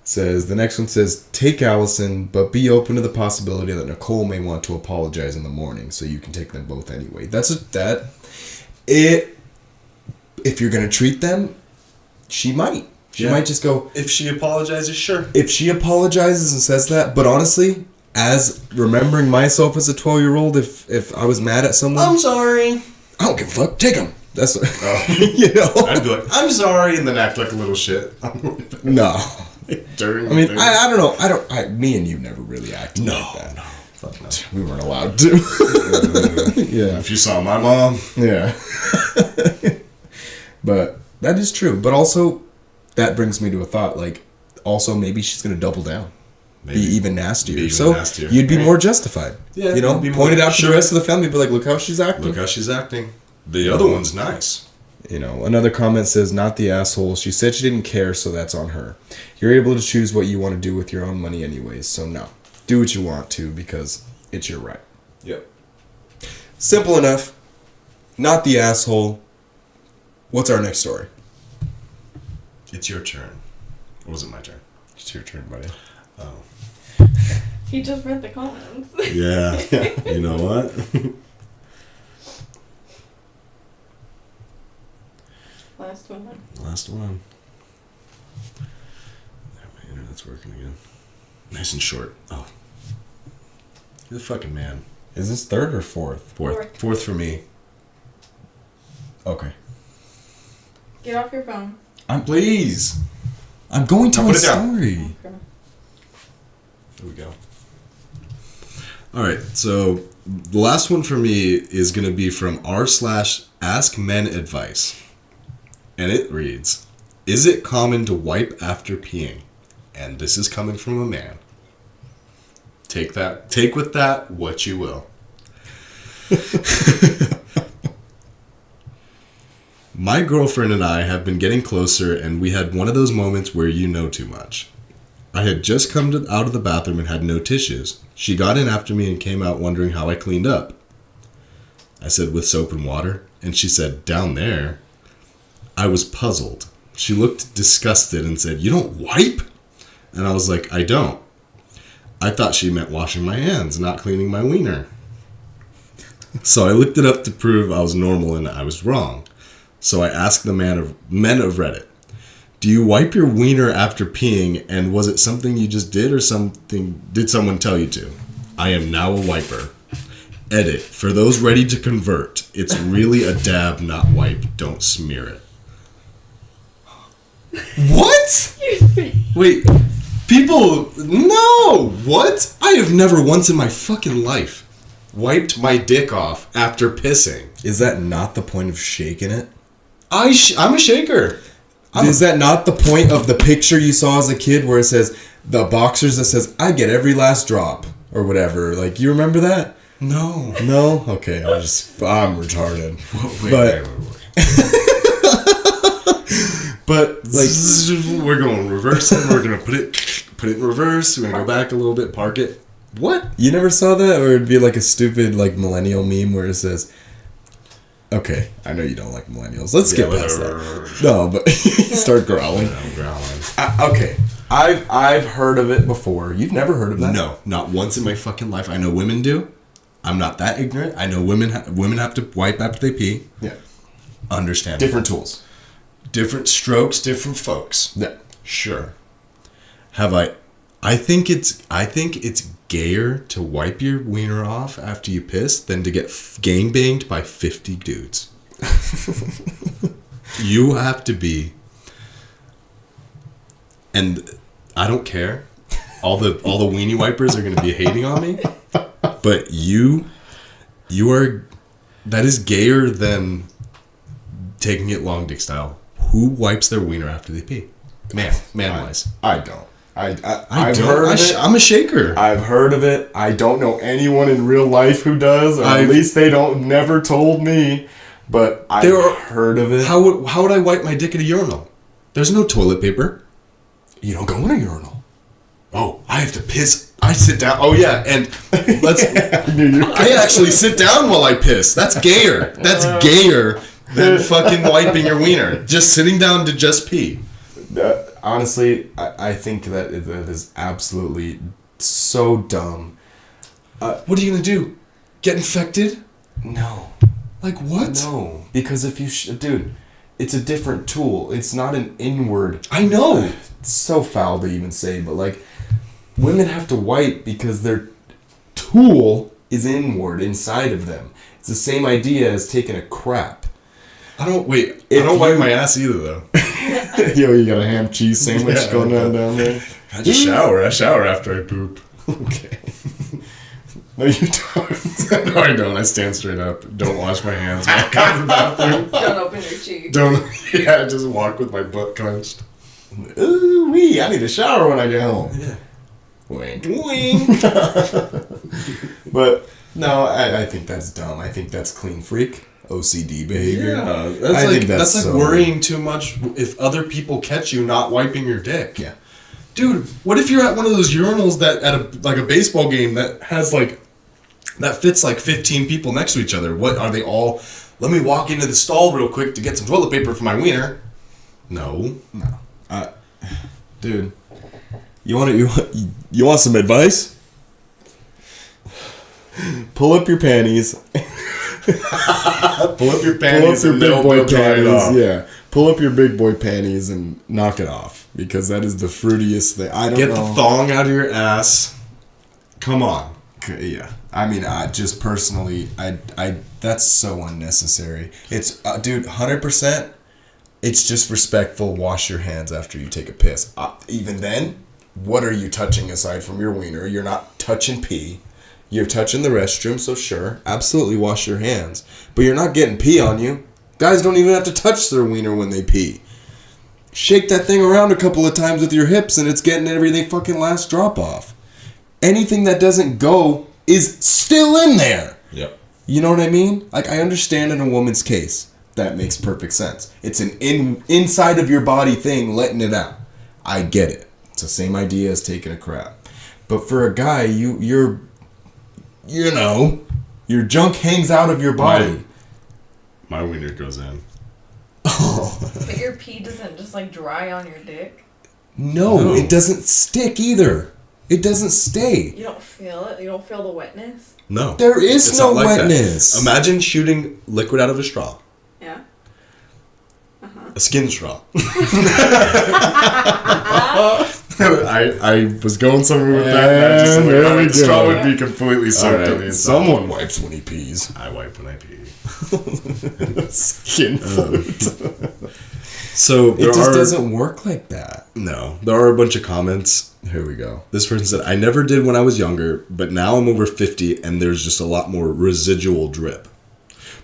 [SPEAKER 2] The next one says, take Allison, but be open to the possibility that Nicole may want to apologize in the morning, so you can take them both anyway. If you're going to treat them, she might. She might just go...
[SPEAKER 1] If she apologizes, sure.
[SPEAKER 2] If she apologizes and says that, but honestly... As remembering myself as a 12-year-old, if I was mad at someone...
[SPEAKER 1] I'm sorry.
[SPEAKER 2] I don't give a fuck. Take them. That's what... you know?
[SPEAKER 1] I'd be like, I'm sorry, and then act like a little shit.
[SPEAKER 2] No.
[SPEAKER 1] During
[SPEAKER 2] I mean, I don't know. Me and you never really acted like that.
[SPEAKER 1] No. Fuck no.
[SPEAKER 2] We weren't allowed to. Yeah.
[SPEAKER 1] If you saw my mom.
[SPEAKER 2] Yeah. But that is true. But also, that brings me to a thought. Like, also, maybe she's going to double down. Maybe. Be even nastier. You'd be more justified. Yeah, you know, point it out to the rest of the family. Be like, look how she's acting.
[SPEAKER 1] Look how she's acting. The other one's nice.
[SPEAKER 2] You know, another comment says, not the asshole. She said she didn't care, so that's on her. You're able to choose what you want to do with your own money anyways, so no. Do what you want to, because it's your right.
[SPEAKER 1] Yep.
[SPEAKER 2] Simple enough. Not the asshole. What's our next story?
[SPEAKER 1] It's your turn. Or was it my turn?
[SPEAKER 2] It's your turn, buddy.
[SPEAKER 1] Oh.
[SPEAKER 3] He just read the comments.
[SPEAKER 1] Yeah. You know what?
[SPEAKER 3] Last one.
[SPEAKER 1] My internet's it's working again. Nice and short. Oh. You're the fucking man.
[SPEAKER 2] Is this third or fourth?
[SPEAKER 1] Fourth for me.
[SPEAKER 2] Okay.
[SPEAKER 3] Get off your phone.
[SPEAKER 1] Please.
[SPEAKER 2] I'm going to
[SPEAKER 1] Now
[SPEAKER 2] my
[SPEAKER 1] put it down.
[SPEAKER 2] story.
[SPEAKER 3] Okay.
[SPEAKER 1] There we go. Alright, so the last one for me is going to be from r/Ask Men Advice. And it reads, is it common to wipe after peeing? And this is coming from a man. Take with that what you will. My girlfriend and I have been getting closer, and we had one of those moments where you know too much. I had just come out of the bathroom and had no tissues. She got in after me and came out wondering how I cleaned up. I said, with soap and water, and she said, down there. I was puzzled. She looked disgusted and said, you don't wipe? And I was like, I don't. I thought she meant washing my hands, not cleaning my wiener. So I looked it up to prove I was normal and I was wrong. So I asked the men of Reddit, do you wipe your wiener after peeing, and was it something you just did or did someone tell you to? I am now a wiper. Edit, for those ready to convert, it's really a dab, not wipe. Don't smear it. What? Wait, people, no! What? I have never once in my fucking life wiped my dick off after pissing.
[SPEAKER 2] Is that not the point of shaking it?
[SPEAKER 1] I'm a shaker.
[SPEAKER 2] Is that not the point of the picture you saw as a kid where it says, the boxers that says, I get every last drop, or whatever? Like, you remember that?
[SPEAKER 1] No.
[SPEAKER 2] No? Okay, I'm retarded.
[SPEAKER 1] Wait.
[SPEAKER 2] But, like,
[SPEAKER 1] we're going reverse and we're going to put it in reverse. We're going to go back a little bit, park it. What?
[SPEAKER 2] You never saw that? Or it'd be like a stupid, like, millennial meme where it says, okay, I know you don't like millennials. Let's skip past that. No, but start growling.
[SPEAKER 1] I'm growling.
[SPEAKER 2] Okay, I've heard of it before. You've never heard of that?
[SPEAKER 1] No, not once in my fucking life. I know women do. I'm not that ignorant. I know women have to wipe after they pee.
[SPEAKER 2] Yeah.
[SPEAKER 1] Understand.
[SPEAKER 2] Different tools.
[SPEAKER 1] Different strokes, different folks.
[SPEAKER 2] Yeah.
[SPEAKER 1] Sure. I think it's gayer to wipe your wiener off after you piss than to get gangbanged by 50 dudes. You have to be, and I don't care. All the weenie wipers are going to be hating on me, but you are, that is gayer than taking it long dick style. Who wipes their wiener after they pee? Man-wise.
[SPEAKER 2] I don't. I've
[SPEAKER 1] don't.
[SPEAKER 2] heard of it.
[SPEAKER 1] I'm a shaker.
[SPEAKER 2] I've heard of it. I don't know anyone in real life who does, or at least they never told me. But I've heard of it.
[SPEAKER 1] How would I wipe my dick at a urinal? There's no toilet paper.
[SPEAKER 2] You don't go in a urinal.
[SPEAKER 1] Oh, I have to piss. I sit down. Oh yeah, and I actually sit down while I piss. That's gayer. That's gayer than fucking wiping your wiener. Just sitting down to just pee.
[SPEAKER 2] Honestly, I think that is absolutely so dumb.
[SPEAKER 1] What are you gonna do? Get infected?
[SPEAKER 2] No.
[SPEAKER 1] Like what?
[SPEAKER 2] No, because if you dude, it's a different tool. It's not an inward.
[SPEAKER 1] I know.
[SPEAKER 2] It's so foul to even say, but like, women have to wipe because their tool is inward inside of them. It's the same idea as taking a crap.
[SPEAKER 1] I don't wipe my ass either though.
[SPEAKER 2] Yo, you got a ham cheese sandwich going on down there?
[SPEAKER 1] I just shower. I shower after I poop.
[SPEAKER 2] Okay. No, you don't.
[SPEAKER 1] No, I don't. I stand straight up. Don't wash my hands. Walk out of the bathroom.
[SPEAKER 3] Don't open your cheek.
[SPEAKER 1] I just walk with my butt clenched.
[SPEAKER 2] Ooh wee! I need a shower when I get home.
[SPEAKER 1] Yeah.
[SPEAKER 2] Wink. Wink. But no, I think that's dumb. I think that's clean freak. OCD behavior.
[SPEAKER 1] Yeah, that's like worrying too much if other people catch you not wiping your dick.
[SPEAKER 2] Yeah.
[SPEAKER 1] Dude, what if you're at one of those urinals that at a baseball game that has that fits 15 people next to each other? What are they all? Let me walk into the stall real quick to get some toilet paper for my wiener. No.
[SPEAKER 2] Dude, you want some advice? Pull up your panties.
[SPEAKER 1] Pull up your panties and
[SPEAKER 2] big boy panties. Yeah. Pull up your big boy panties and knock it off, because that is the fruitiest thing. I don't know.
[SPEAKER 1] Get the thong out of your ass. Come on.
[SPEAKER 2] Yeah. I mean, I just personally, I that's so unnecessary. It's, dude, 100%, it's just respectful. Wash your hands after you take a piss. Even then, what are you touching aside from your wiener? You're not touching pee. You're touching the restroom, so sure, absolutely wash your hands. But you're not getting pee on you. Guys don't even have to touch their wiener when they pee. Shake that thing around a couple of times with your hips and it's getting everything fucking last drop off. Anything that doesn't go is still in there.
[SPEAKER 1] Yep.
[SPEAKER 2] You know what I mean? Like, I understand in a woman's case. That makes perfect sense. It's an inside of your body thing, letting it out. I get it. It's the same idea as taking a crap. But for a guy, your junk hangs out of your body.
[SPEAKER 1] My wiener goes in.
[SPEAKER 3] But your pee doesn't just like dry on your dick?
[SPEAKER 2] No, it doesn't stick either. It doesn't stay.
[SPEAKER 3] You don't feel it? You don't feel the wetness?
[SPEAKER 1] No.
[SPEAKER 2] There is
[SPEAKER 1] It's
[SPEAKER 2] no
[SPEAKER 1] not like
[SPEAKER 2] wetness.
[SPEAKER 1] that. Imagine shooting liquid out of a straw.
[SPEAKER 3] Yeah.
[SPEAKER 1] A skin straw. I was going somewhere with that. And I just
[SPEAKER 2] there
[SPEAKER 1] the straw would be completely soaked on the inside.
[SPEAKER 2] Someone wipes when he pees.
[SPEAKER 1] I wipe when I pee.
[SPEAKER 2] Skin foot.
[SPEAKER 1] So
[SPEAKER 2] It just doesn't work like that.
[SPEAKER 1] No. There are a bunch of comments.
[SPEAKER 2] Here we go.
[SPEAKER 1] This person said, I never did when I was younger, but now I'm over 50 and there's just a lot more residual drip.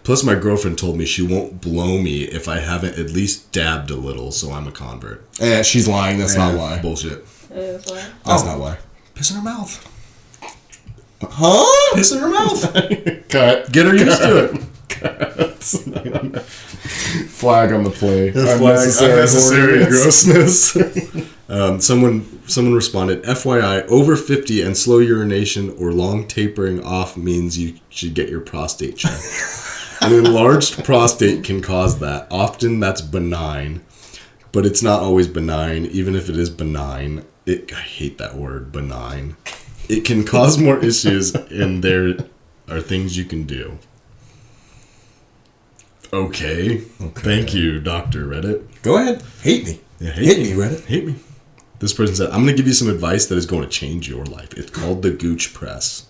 [SPEAKER 1] Plus, my girlfriend told me she won't blow me if I haven't at least dabbed a little, so I'm a convert.
[SPEAKER 2] She's lying. That's not why.
[SPEAKER 1] Bullshit.
[SPEAKER 3] That's why.
[SPEAKER 2] That's not why.
[SPEAKER 1] Piss in her mouth.
[SPEAKER 2] Huh?
[SPEAKER 1] Piss in her mouth.
[SPEAKER 2] Cut.
[SPEAKER 1] Get her used to it.
[SPEAKER 2] Flag on the play.
[SPEAKER 1] Unnecessary grossness. Someone responded, FYI, over 50 and slow urination or long tapering off means you should get your prostate checked. An enlarged prostate can cause that. Often that's benign, but it's not always benign. Even if it is benign, I hate that word, benign. It can cause more issues, and there are things you can do. Okay. Thank you, Dr. Reddit.
[SPEAKER 2] Go ahead. Hate me.
[SPEAKER 1] Yeah,
[SPEAKER 2] hate me, Reddit.
[SPEAKER 1] Hate me. This person said, I'm going to give you some advice that is going to change your life. It's called the Gooch Press.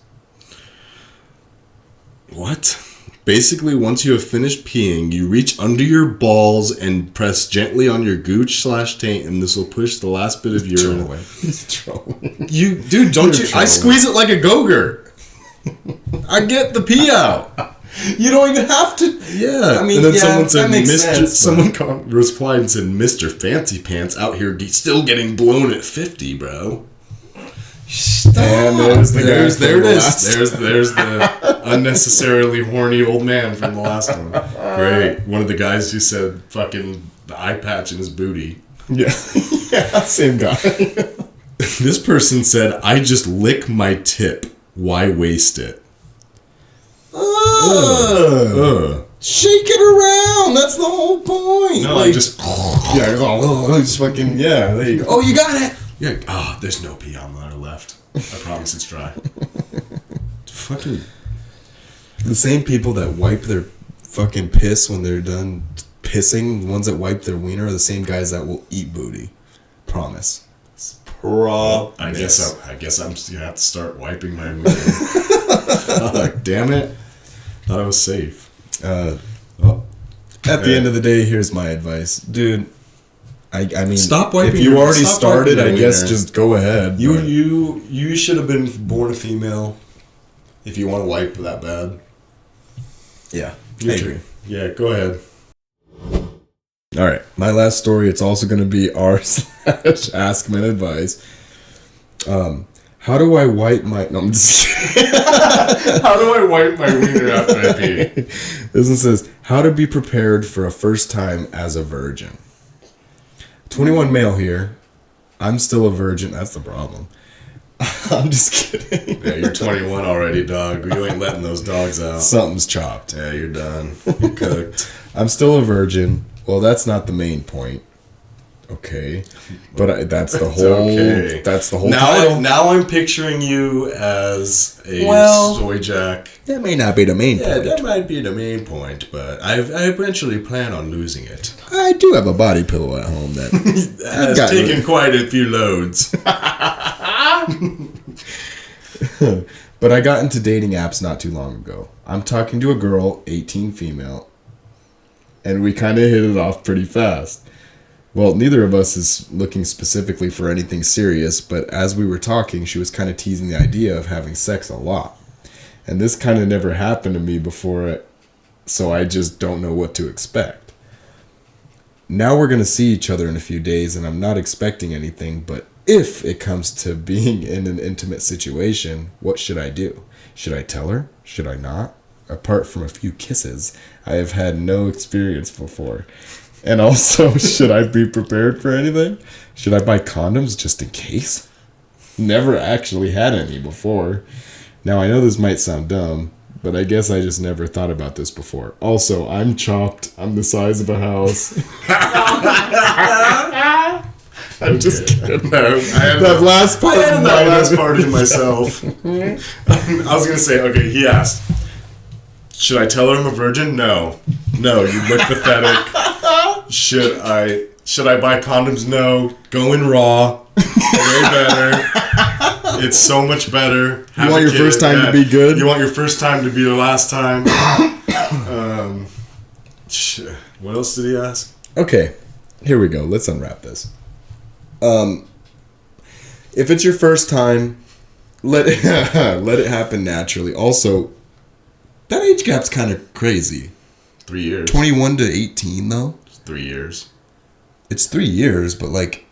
[SPEAKER 1] What? Basically, once you have finished peeing, you reach under your balls and press gently on your gooch/taint, and this will push the last bit of urine away.
[SPEAKER 2] He's trolling.
[SPEAKER 1] You, dude, don't you? I squeeze it like a Go-Gurt. I get the pee out.
[SPEAKER 2] You don't even have to.
[SPEAKER 1] Yeah.
[SPEAKER 2] I mean,
[SPEAKER 1] and then
[SPEAKER 2] yeah,
[SPEAKER 1] someone said,
[SPEAKER 2] that makes sense,
[SPEAKER 1] someone replied and said, Mr. Fancy Pants out here still getting blown at 50, bro. Stop.
[SPEAKER 2] And there's the guy.
[SPEAKER 1] There it is. There's the unnecessarily horny old man from the last one. Great. One of the guys who said fucking the eye patch in his booty.
[SPEAKER 2] Yeah. Yeah, same guy.
[SPEAKER 1] This person said, I just lick my tip. Why waste it?
[SPEAKER 2] Shake it around. That's the whole point.
[SPEAKER 1] No,
[SPEAKER 2] like,
[SPEAKER 1] just
[SPEAKER 2] just fucking, yeah, there you go. Oh, you got it.
[SPEAKER 1] Yeah. Oh, there's no pee on the left. I promise it's dry. Fucking
[SPEAKER 2] the same people that wipe their fucking piss when they're done pissing, the ones that wipe their wiener, are the same guys that will eat booty. Promise.
[SPEAKER 1] I guess I'm just gonna have to start wiping my wiener. Fuck, damn it. Thought I was safe.
[SPEAKER 2] At the end of the day, here's my advice, dude. I mean,
[SPEAKER 1] stop wiping.
[SPEAKER 2] If you already
[SPEAKER 1] stop
[SPEAKER 2] started,
[SPEAKER 1] wiping
[SPEAKER 2] I guess just go ahead.
[SPEAKER 1] You should have been born a female. If you want to wipe that bad.
[SPEAKER 2] Yeah,
[SPEAKER 1] I agree. Yeah, go ahead.
[SPEAKER 2] All right, my last story. It's also going to be r/askmen advice. How do I wipe my? No, I'm just
[SPEAKER 1] How do I wipe my wiener after I pee?
[SPEAKER 2] This one says, how to be prepared for a first time as a virgin. 21 male here. I'm still a virgin. That's the problem. I'm just kidding.
[SPEAKER 1] Yeah, you're 21 already, dog. You ain't letting those dogs out.
[SPEAKER 2] Something's chopped.
[SPEAKER 1] Yeah, you're done. You're cooked.
[SPEAKER 2] I'm still a virgin. Well, that's not the main point. Okay, but that's the
[SPEAKER 1] It's
[SPEAKER 2] whole.
[SPEAKER 1] okay.
[SPEAKER 2] That's the whole
[SPEAKER 1] Now,
[SPEAKER 2] title.
[SPEAKER 1] now I'm picturing you as a
[SPEAKER 2] Well,
[SPEAKER 1] soy jack.
[SPEAKER 2] That may not be the main
[SPEAKER 1] Yeah,
[SPEAKER 2] point.
[SPEAKER 1] that might be the main point, but I eventually plan on losing it.
[SPEAKER 2] I do have a body pillow at home that
[SPEAKER 1] It's taken quite a few loads.
[SPEAKER 2] But I got into dating apps not too long ago. I'm talking to a girl, 18 female, and we kind of hit it off pretty fast. Well, neither of us is looking specifically for anything serious, but as we were talking, she was kind of teasing the idea of having sex a lot. And this kind of never happened to me before, so I just don't know what to expect. Now we're going to see each other in a few days, and I'm not expecting anything, but if it comes to being in an intimate situation, what should I do? Should I tell her? Should I not? Apart from a few kisses, I have had no experience before. And also, should I be prepared for anything? Should I buy condoms just in case? Never actually had any before. Now, I know this might sound dumb, but I guess I just never thought about this before. Also, I'm chopped. I'm the size of a house. I'm just kidding.
[SPEAKER 1] No,
[SPEAKER 2] That last part.
[SPEAKER 1] I had that last part in myself. I was gonna say, okay, he asked, should I tell her I'm a virgin? No. No, you look pathetic. Should I buy condoms? No. Go in raw. Way better. It's so much better.
[SPEAKER 2] You want your first time to be good?
[SPEAKER 1] You want your first time to be the last time. What else did he ask?
[SPEAKER 2] Okay, here we go. Let's unwrap this. If it's your first time, let it happen naturally. Also, that age gap's kind of crazy.
[SPEAKER 1] 3 years.
[SPEAKER 2] 21 to 18, though.
[SPEAKER 1] 3 years.
[SPEAKER 2] It's 3 years, but like,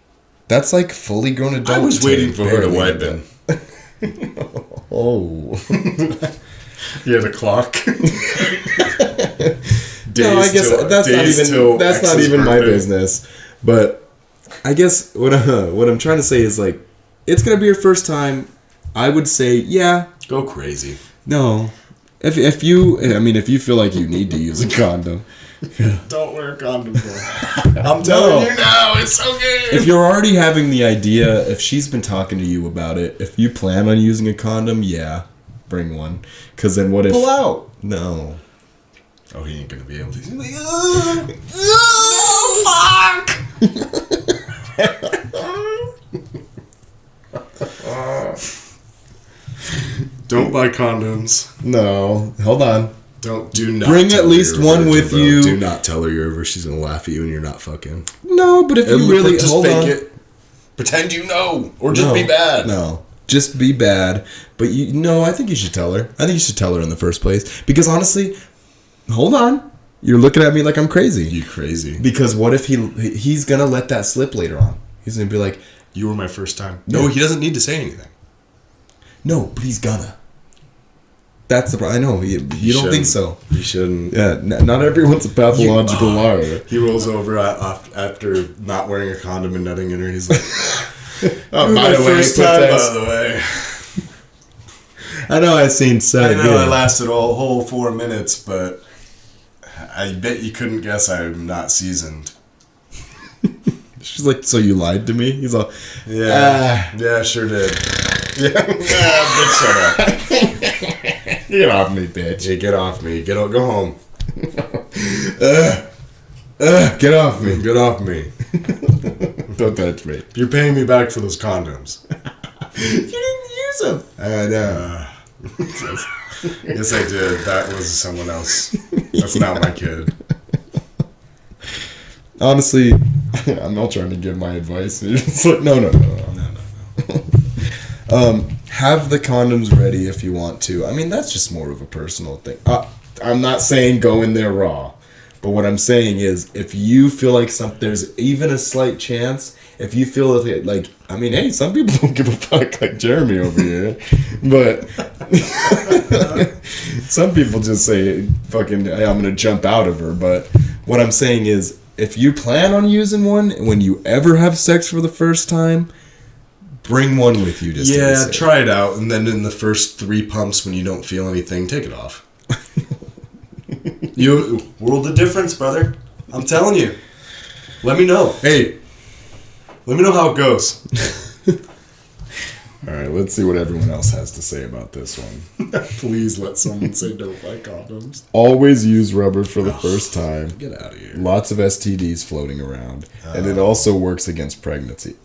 [SPEAKER 2] that's like fully grown adult.
[SPEAKER 1] I was waiting for her to
[SPEAKER 2] barely
[SPEAKER 1] wipe
[SPEAKER 2] get
[SPEAKER 1] in.
[SPEAKER 2] Oh.
[SPEAKER 1] You had a clock.
[SPEAKER 2] No, I guess that's not even my business. But I guess what I'm trying to say is like, it's gonna be your first time. I would say, yeah.
[SPEAKER 1] Go crazy.
[SPEAKER 2] No, if you feel like you need to use a condom,
[SPEAKER 1] Don't wear a condom, bro. I'm telling you now, it's okay.
[SPEAKER 2] If you're already having the idea, if she's been talking to you about it, if you plan on using a condom, yeah, bring one. Because then what if...
[SPEAKER 1] Pull out.
[SPEAKER 2] No.
[SPEAKER 1] Oh, he ain't gonna be able to. He's like, don't buy condoms.
[SPEAKER 2] No. Hold on.
[SPEAKER 1] Do not
[SPEAKER 2] bring
[SPEAKER 1] tell
[SPEAKER 2] at
[SPEAKER 1] her
[SPEAKER 2] least
[SPEAKER 1] you're a
[SPEAKER 2] one
[SPEAKER 1] virgin,
[SPEAKER 2] with
[SPEAKER 1] bro.
[SPEAKER 2] you.
[SPEAKER 1] Do not tell her you're over. She's gonna laugh at you and you're not fucking.
[SPEAKER 2] No, but if you really...
[SPEAKER 1] just
[SPEAKER 2] hold
[SPEAKER 1] fake
[SPEAKER 2] on.
[SPEAKER 1] it. Pretend you know. Or just be bad.
[SPEAKER 2] No. Just be bad. But I think you should tell her. I think you should tell her in the first place. Because honestly, hold on. You're looking at me like I'm crazy.
[SPEAKER 1] You crazy.
[SPEAKER 2] Because what if he's going to let that slip later on? He's going to be like...
[SPEAKER 1] You were my first time. No, he doesn't need to say anything.
[SPEAKER 2] No, but he's gonna. That's the problem. I know. You don't think so.
[SPEAKER 1] You shouldn't.
[SPEAKER 2] Yeah, not everyone's a pathological liar.
[SPEAKER 1] He rolls over after not wearing a condom and nutting in her. He's like, oh,
[SPEAKER 2] by the
[SPEAKER 1] way.
[SPEAKER 2] I know I've seen
[SPEAKER 1] I know I lasted a whole 4 minutes, but I bet you couldn't guess I'm not seasoned.
[SPEAKER 2] She's like, so you lied to me? He's all,
[SPEAKER 1] yeah, yeah, sure did. Yeah, bitch, shut up.
[SPEAKER 2] Get off me, bitch.
[SPEAKER 1] Hey, get off me. Go home.
[SPEAKER 2] Get off me.
[SPEAKER 1] Get off me.
[SPEAKER 2] Don't touch me.
[SPEAKER 1] You're paying me back for those condoms.
[SPEAKER 2] You didn't use them. I know.
[SPEAKER 1] Yes, I did. That was someone else. That's not my kid.
[SPEAKER 2] Honestly, I'm not trying to give my advice. You're just like, no. Have the condoms ready if you want to. I mean, that's just more of a personal thing. I'm not saying go in there raw. But what I'm saying is, if you feel like there's even a slight chance, if you feel like, I mean, hey, some people don't give a fuck, like Jeremy over here. But some people just say, fucking, hey, I'm going to jump out of her. But what I'm saying is, if you plan on using one, when you ever have sex for the first time, bring one with you. Just
[SPEAKER 1] try it out, and then in the first 3 pumps, when you don't feel anything, take it off. World of difference, brother. I'm telling you. Let me know. Hey, Let me know how it goes.
[SPEAKER 2] All right, let's see what everyone else has to say about this one.
[SPEAKER 1] Please let someone say don't buy condoms.
[SPEAKER 2] Always use rubber for the first time.
[SPEAKER 1] Get out of here.
[SPEAKER 2] Lots of STDs floating around. And it also works against pregnancy.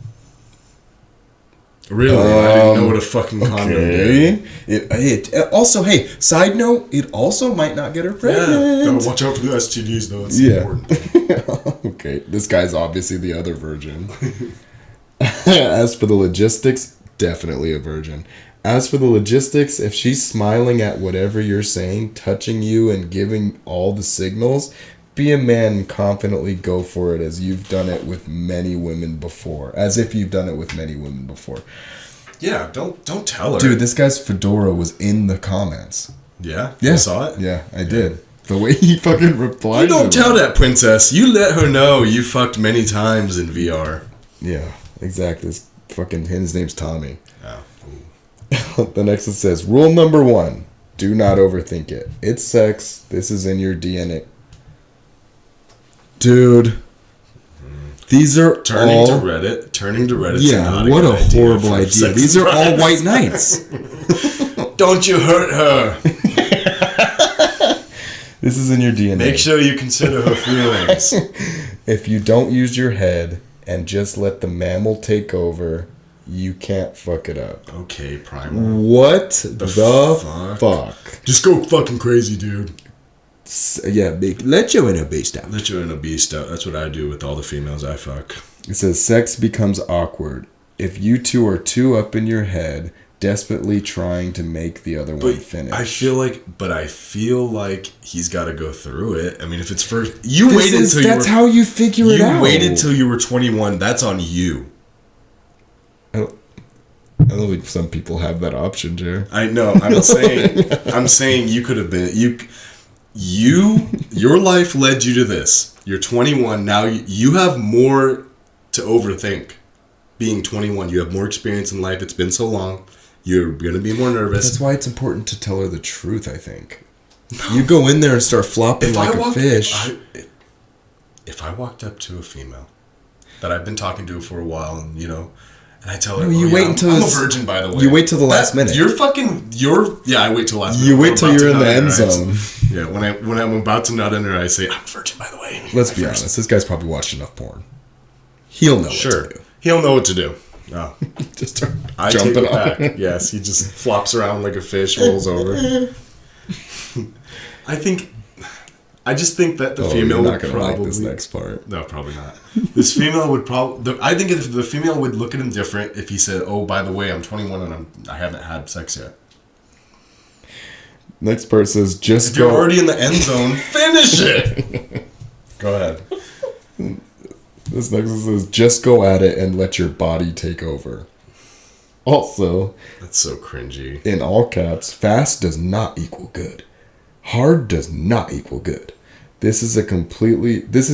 [SPEAKER 1] Really? I didn't know what a fucking condom did.
[SPEAKER 2] It also, hey, side note, it also might not get her pregnant.
[SPEAKER 1] Yeah. Watch out for the STDs, though. It's important.
[SPEAKER 2] Okay, this guy's obviously the other virgin. As for the logistics, definitely a virgin. As for the logistics, if she's smiling at whatever you're saying, touching you, and giving all the signals, be a man and confidently go for it as you've done it with many women before. As if you've done it with many women before.
[SPEAKER 1] Yeah, don't tell her.
[SPEAKER 2] Dude, this guy's fedora was in the comments.
[SPEAKER 1] Yeah?
[SPEAKER 2] Yeah.
[SPEAKER 1] You saw it?
[SPEAKER 2] Yeah, I did. The way he fucking replied.
[SPEAKER 1] You don't tell that princess. You let her know you fucked many times in VR.
[SPEAKER 2] Yeah, exactly. His name's Tommy.
[SPEAKER 1] Oh.
[SPEAKER 2] The next one says, rule number 1, do not overthink it. It's sex. This is in your DNA. Dude. These are
[SPEAKER 1] Turning to Reddit.
[SPEAKER 2] Yeah, what a horrible idea. These are all white knights.
[SPEAKER 1] Don't you hurt her.
[SPEAKER 2] This is in your DNA.
[SPEAKER 1] Make sure you consider her feelings.
[SPEAKER 2] If you don't use your head and just let the mammal take over, you can't fuck it up.
[SPEAKER 1] Okay, Primer.
[SPEAKER 2] What the fuck?
[SPEAKER 1] Just go fucking crazy, dude.
[SPEAKER 2] Yeah, let your inner beast out.
[SPEAKER 1] Let your inner beast out. That's what I do with all the females I fuck.
[SPEAKER 2] It says sex becomes awkward if you two are too up in your head, desperately trying to make the other one finish.
[SPEAKER 1] I feel like he's got to go through it. I mean, if it's first, that's
[SPEAKER 2] how you figure it out.
[SPEAKER 1] You waited till you were 21. That's on you.
[SPEAKER 2] I don't think some people have that option, Jer.
[SPEAKER 1] I know. I'm saying you could have been your life led you to this. You're 21 now. You have more to overthink. Being 21, you have more experience in life. It's been so long. You're gonna be more nervous.
[SPEAKER 2] That's why it's important to tell her the truth. I think you go in there and start flopping like a fish.
[SPEAKER 1] If I walked up to a female that I've been talking to for a while, and and I tell her,
[SPEAKER 2] until
[SPEAKER 1] I'm a virgin, by the way.
[SPEAKER 2] You wait till the last minute.
[SPEAKER 1] I wait till the last minute.
[SPEAKER 2] You wait till you're in the end zone.
[SPEAKER 1] Yeah, when I'm about to nut in her, I say, I'm a virgin, by the way.
[SPEAKER 2] Let's be honest. This guy's probably watched enough porn. He'll know what to do.
[SPEAKER 1] He'll know what to do. Oh.
[SPEAKER 2] Just start
[SPEAKER 1] I
[SPEAKER 2] jumping
[SPEAKER 1] take it
[SPEAKER 2] on.
[SPEAKER 1] back. Yes, he just flops around like a fish, rolls over. I just think that the female would probably
[SPEAKER 2] like this next part.
[SPEAKER 1] No, probably not. This female would probably. I think if the female would look at him different if he said, "Oh, by the way, I'm 21 and I haven't had sex yet."
[SPEAKER 2] Next part says, "Just
[SPEAKER 1] if you're already in the end zone, finish it." Go ahead.
[SPEAKER 2] This next one says, "Just go at it and let your body take over." Also,
[SPEAKER 1] that's so cringy.
[SPEAKER 2] In all caps, fast does not equal good. Hard does not equal good. This is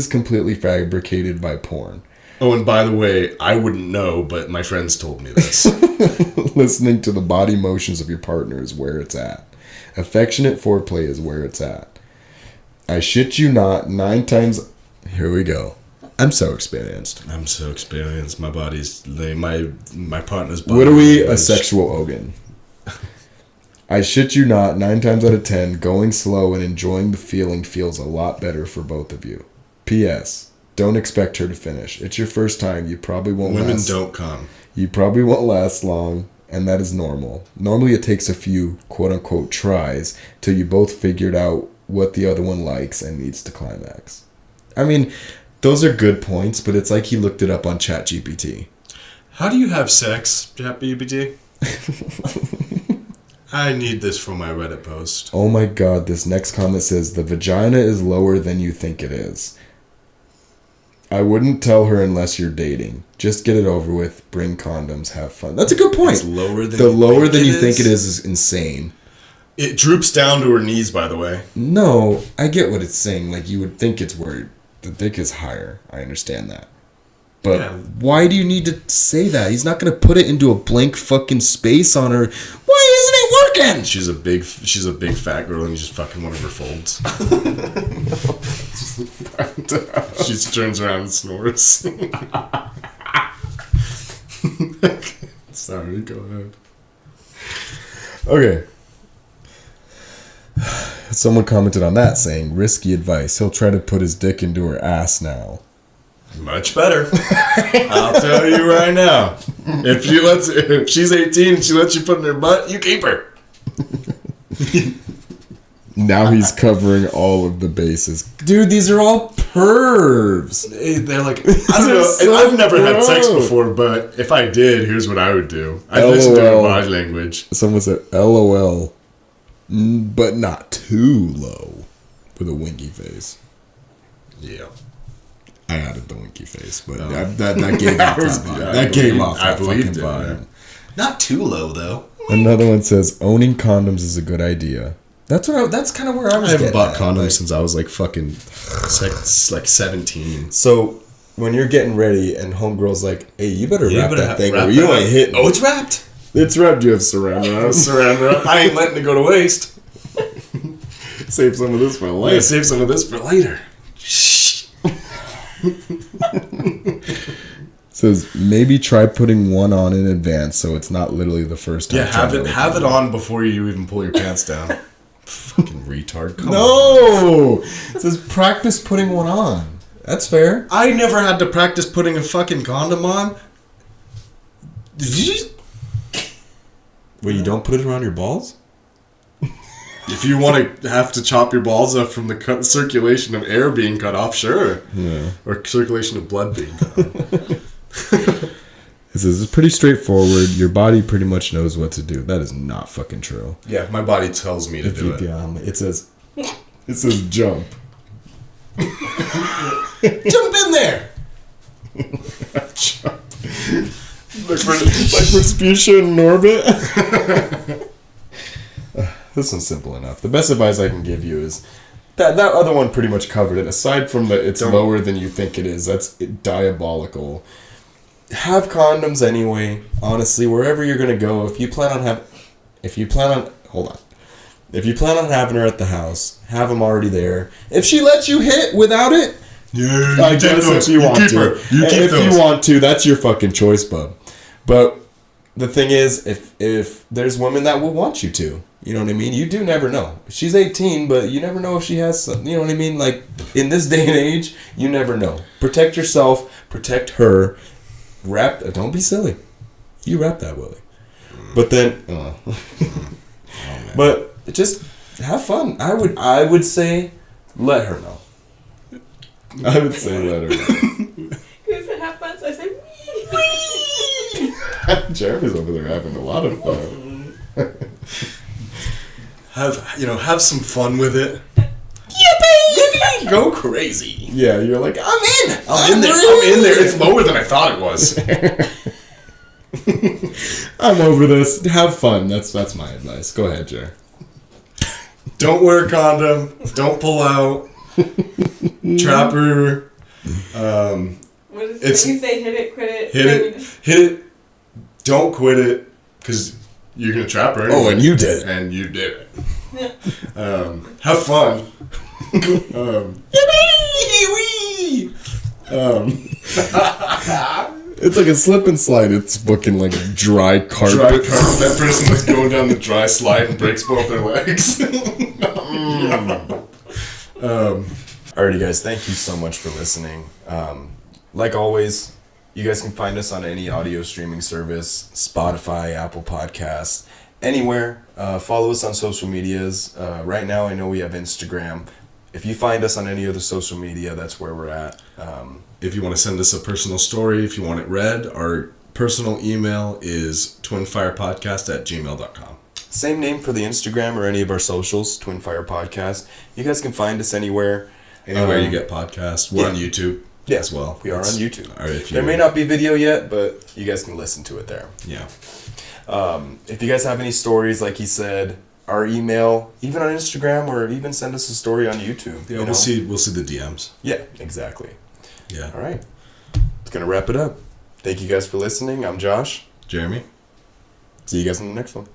[SPEAKER 2] completely fabricated by porn.
[SPEAKER 1] Oh, and by the way, I wouldn't know, but my friends told me this.
[SPEAKER 2] Listening to the body motions of your partner is where it's at. Affectionate foreplay is where it's at. I shit you not, 9 times... Here we go. I'm so experienced.
[SPEAKER 1] My body's... My partner's body...
[SPEAKER 2] What are we? A sexual organ. I shit you not, 9 times out of 10, going slow and enjoying the feeling feels a lot better for both of you. P.S. Don't expect her to finish. It's your first time. You probably won't
[SPEAKER 1] Women don't come.
[SPEAKER 2] You probably won't last long, and that is normal. Normally it takes a few quote-unquote tries till you both figured out what the other one likes and needs to climax. I mean, those are good points, but it's like he looked it up on ChatGPT.
[SPEAKER 1] How do you have sex, ChatGPT? I need this for my Reddit post.
[SPEAKER 2] Oh my god, this next comment says, the vagina is lower than you think it is. I wouldn't tell her unless you're dating. Just get it over with, bring condoms, have fun. That's a good point.
[SPEAKER 1] It's lower than
[SPEAKER 2] you think it is insane.
[SPEAKER 1] It droops down to her knees, by the way.
[SPEAKER 2] No, I get what it's saying. Like, you would think it's where the dick is higher. I understand that. But why do you need to say that? He's not going to put it into a blank fucking space on her. Why isn't it working?
[SPEAKER 1] She's a big fat girl and he's just fucking one of her folds. She turns around and snores. Sorry, go ahead.
[SPEAKER 2] Okay. Someone commented on that saying, risky advice. He'll try to put his dick into her ass now.
[SPEAKER 1] Much better. I'll tell you right now. If she's 18 and she lets you put in her butt, you keep her.
[SPEAKER 2] Now he's covering all of the bases. Dude, these are all pervs.
[SPEAKER 1] They're like, I don't know.
[SPEAKER 2] So
[SPEAKER 1] I've never had sex
[SPEAKER 2] gross.
[SPEAKER 1] before, but if I did, here's what I would do. I'd listen to her body language.
[SPEAKER 2] Someone said, LOL, but not too low, with a winky face.
[SPEAKER 1] Yeah.
[SPEAKER 2] I added the winky face, but that gave off that
[SPEAKER 1] believed
[SPEAKER 2] fucking
[SPEAKER 1] it,
[SPEAKER 2] vibe.
[SPEAKER 1] man. Not too low, though.
[SPEAKER 2] Another one says, owning condoms is a good idea. That's kind of where I was.
[SPEAKER 1] I haven't bought
[SPEAKER 2] at,
[SPEAKER 1] condoms
[SPEAKER 2] like,
[SPEAKER 1] since I was like fucking like 17.
[SPEAKER 2] So when you're getting ready and homegirl's like, "Hey, you better wrap that thing, or you ain't hitting."
[SPEAKER 1] Oh, it's wrapped.
[SPEAKER 2] It's wrapped. You have saran wrap.
[SPEAKER 1] Saran wrap. I ain't letting it go to waste.
[SPEAKER 2] Save some of this for
[SPEAKER 1] Yeah,
[SPEAKER 2] later.
[SPEAKER 1] save some of this for later. Shh.
[SPEAKER 2] Says maybe try putting one on in advance so it's not literally the first time.
[SPEAKER 1] Yeah, have it on before you even pull your pants down. Fucking retard. Come on.
[SPEAKER 2] No! It says practice putting one on. That's fair.
[SPEAKER 1] I never had to practice putting a fucking condom on.
[SPEAKER 2] Wait, you don't put it around your balls?
[SPEAKER 1] If you want to have to chop your balls off from the circulation of air being cut off, sure.
[SPEAKER 2] Yeah.
[SPEAKER 1] Or circulation of blood being cut off.
[SPEAKER 2] It says it's pretty straightforward. Your body pretty much knows what to do. That is not fucking true.
[SPEAKER 1] Yeah, my body tells me to do it.
[SPEAKER 2] It says jump.
[SPEAKER 1] Jump in there!
[SPEAKER 2] Jump. like Vespuccia and Norbit. This one's simple enough. The best advice I can give you is that other one pretty much covered it. Aside from it's lower than you think it is. That's diabolical. Have condoms anyway. Honestly, wherever you're gonna go, if you plan on having her at the house, have them already there. If she lets you hit without it,
[SPEAKER 1] yeah,
[SPEAKER 2] I guess if you want to. If you want to, that's your fucking choice, bub. But the thing is, if there's women that will want you to, you know what I mean? You do never know. She's 18, but you never know if she has some, you know what I mean? Like, in this day and age, you never know. Protect yourself, protect her. Don't be silly. You wrap that, Willie. But then, but just have fun. I would say, let her know. I would say let her know.
[SPEAKER 3] Who said have fun? So I said wee.
[SPEAKER 2] Jeremy's over there having a lot of fun.
[SPEAKER 1] Have some fun with it. Yippee! Go crazy.
[SPEAKER 2] Yeah, you're like, I'm in.
[SPEAKER 1] I'm in there. It's lower than I thought it was.
[SPEAKER 2] I'm over this. Have fun. That's my advice. Go ahead, Jer.
[SPEAKER 1] Don't wear a condom. Don't pull out. Trap her.
[SPEAKER 3] What does it say? Hit it, quit it.
[SPEAKER 1] Hit it. Don't quit it, because you're gonna trap her.
[SPEAKER 2] Oh, and you did it.
[SPEAKER 1] And you did it. Have fun.
[SPEAKER 2] It's like a slip and slide. It's fucking like dry carpet.
[SPEAKER 1] That person was going down the dry slide and breaks both their legs.
[SPEAKER 2] Alrighty, guys. Thank you so much for listening. Like always, you guys can find us on any audio streaming service, Spotify, Apple Podcasts, anywhere. Follow us on social medias. Right now, I know we have Instagram. If you find us on any other social media, that's where we're at.
[SPEAKER 1] If you want to send us a personal story, if you want it read, our personal email is twinfirepodcast@gmail.com.
[SPEAKER 2] Same name for the Instagram or any of our socials, Twinfire Podcast. You guys can find us anywhere.
[SPEAKER 1] Anywhere you get podcasts. We're on YouTube as well.
[SPEAKER 2] We are on YouTube.
[SPEAKER 1] There
[SPEAKER 2] may not be video yet, but you guys can listen to it there.
[SPEAKER 1] Yeah.
[SPEAKER 2] If you guys have any stories, like he said, our email, even on Instagram, or even send us a story on YouTube.
[SPEAKER 1] Yeah, we'll see the DMs.
[SPEAKER 2] Yeah, exactly.
[SPEAKER 1] Yeah.
[SPEAKER 2] All right. It's going to wrap it up. Thank you guys for listening. I'm Josh.
[SPEAKER 1] Jeremy.
[SPEAKER 2] See you guys in the next one.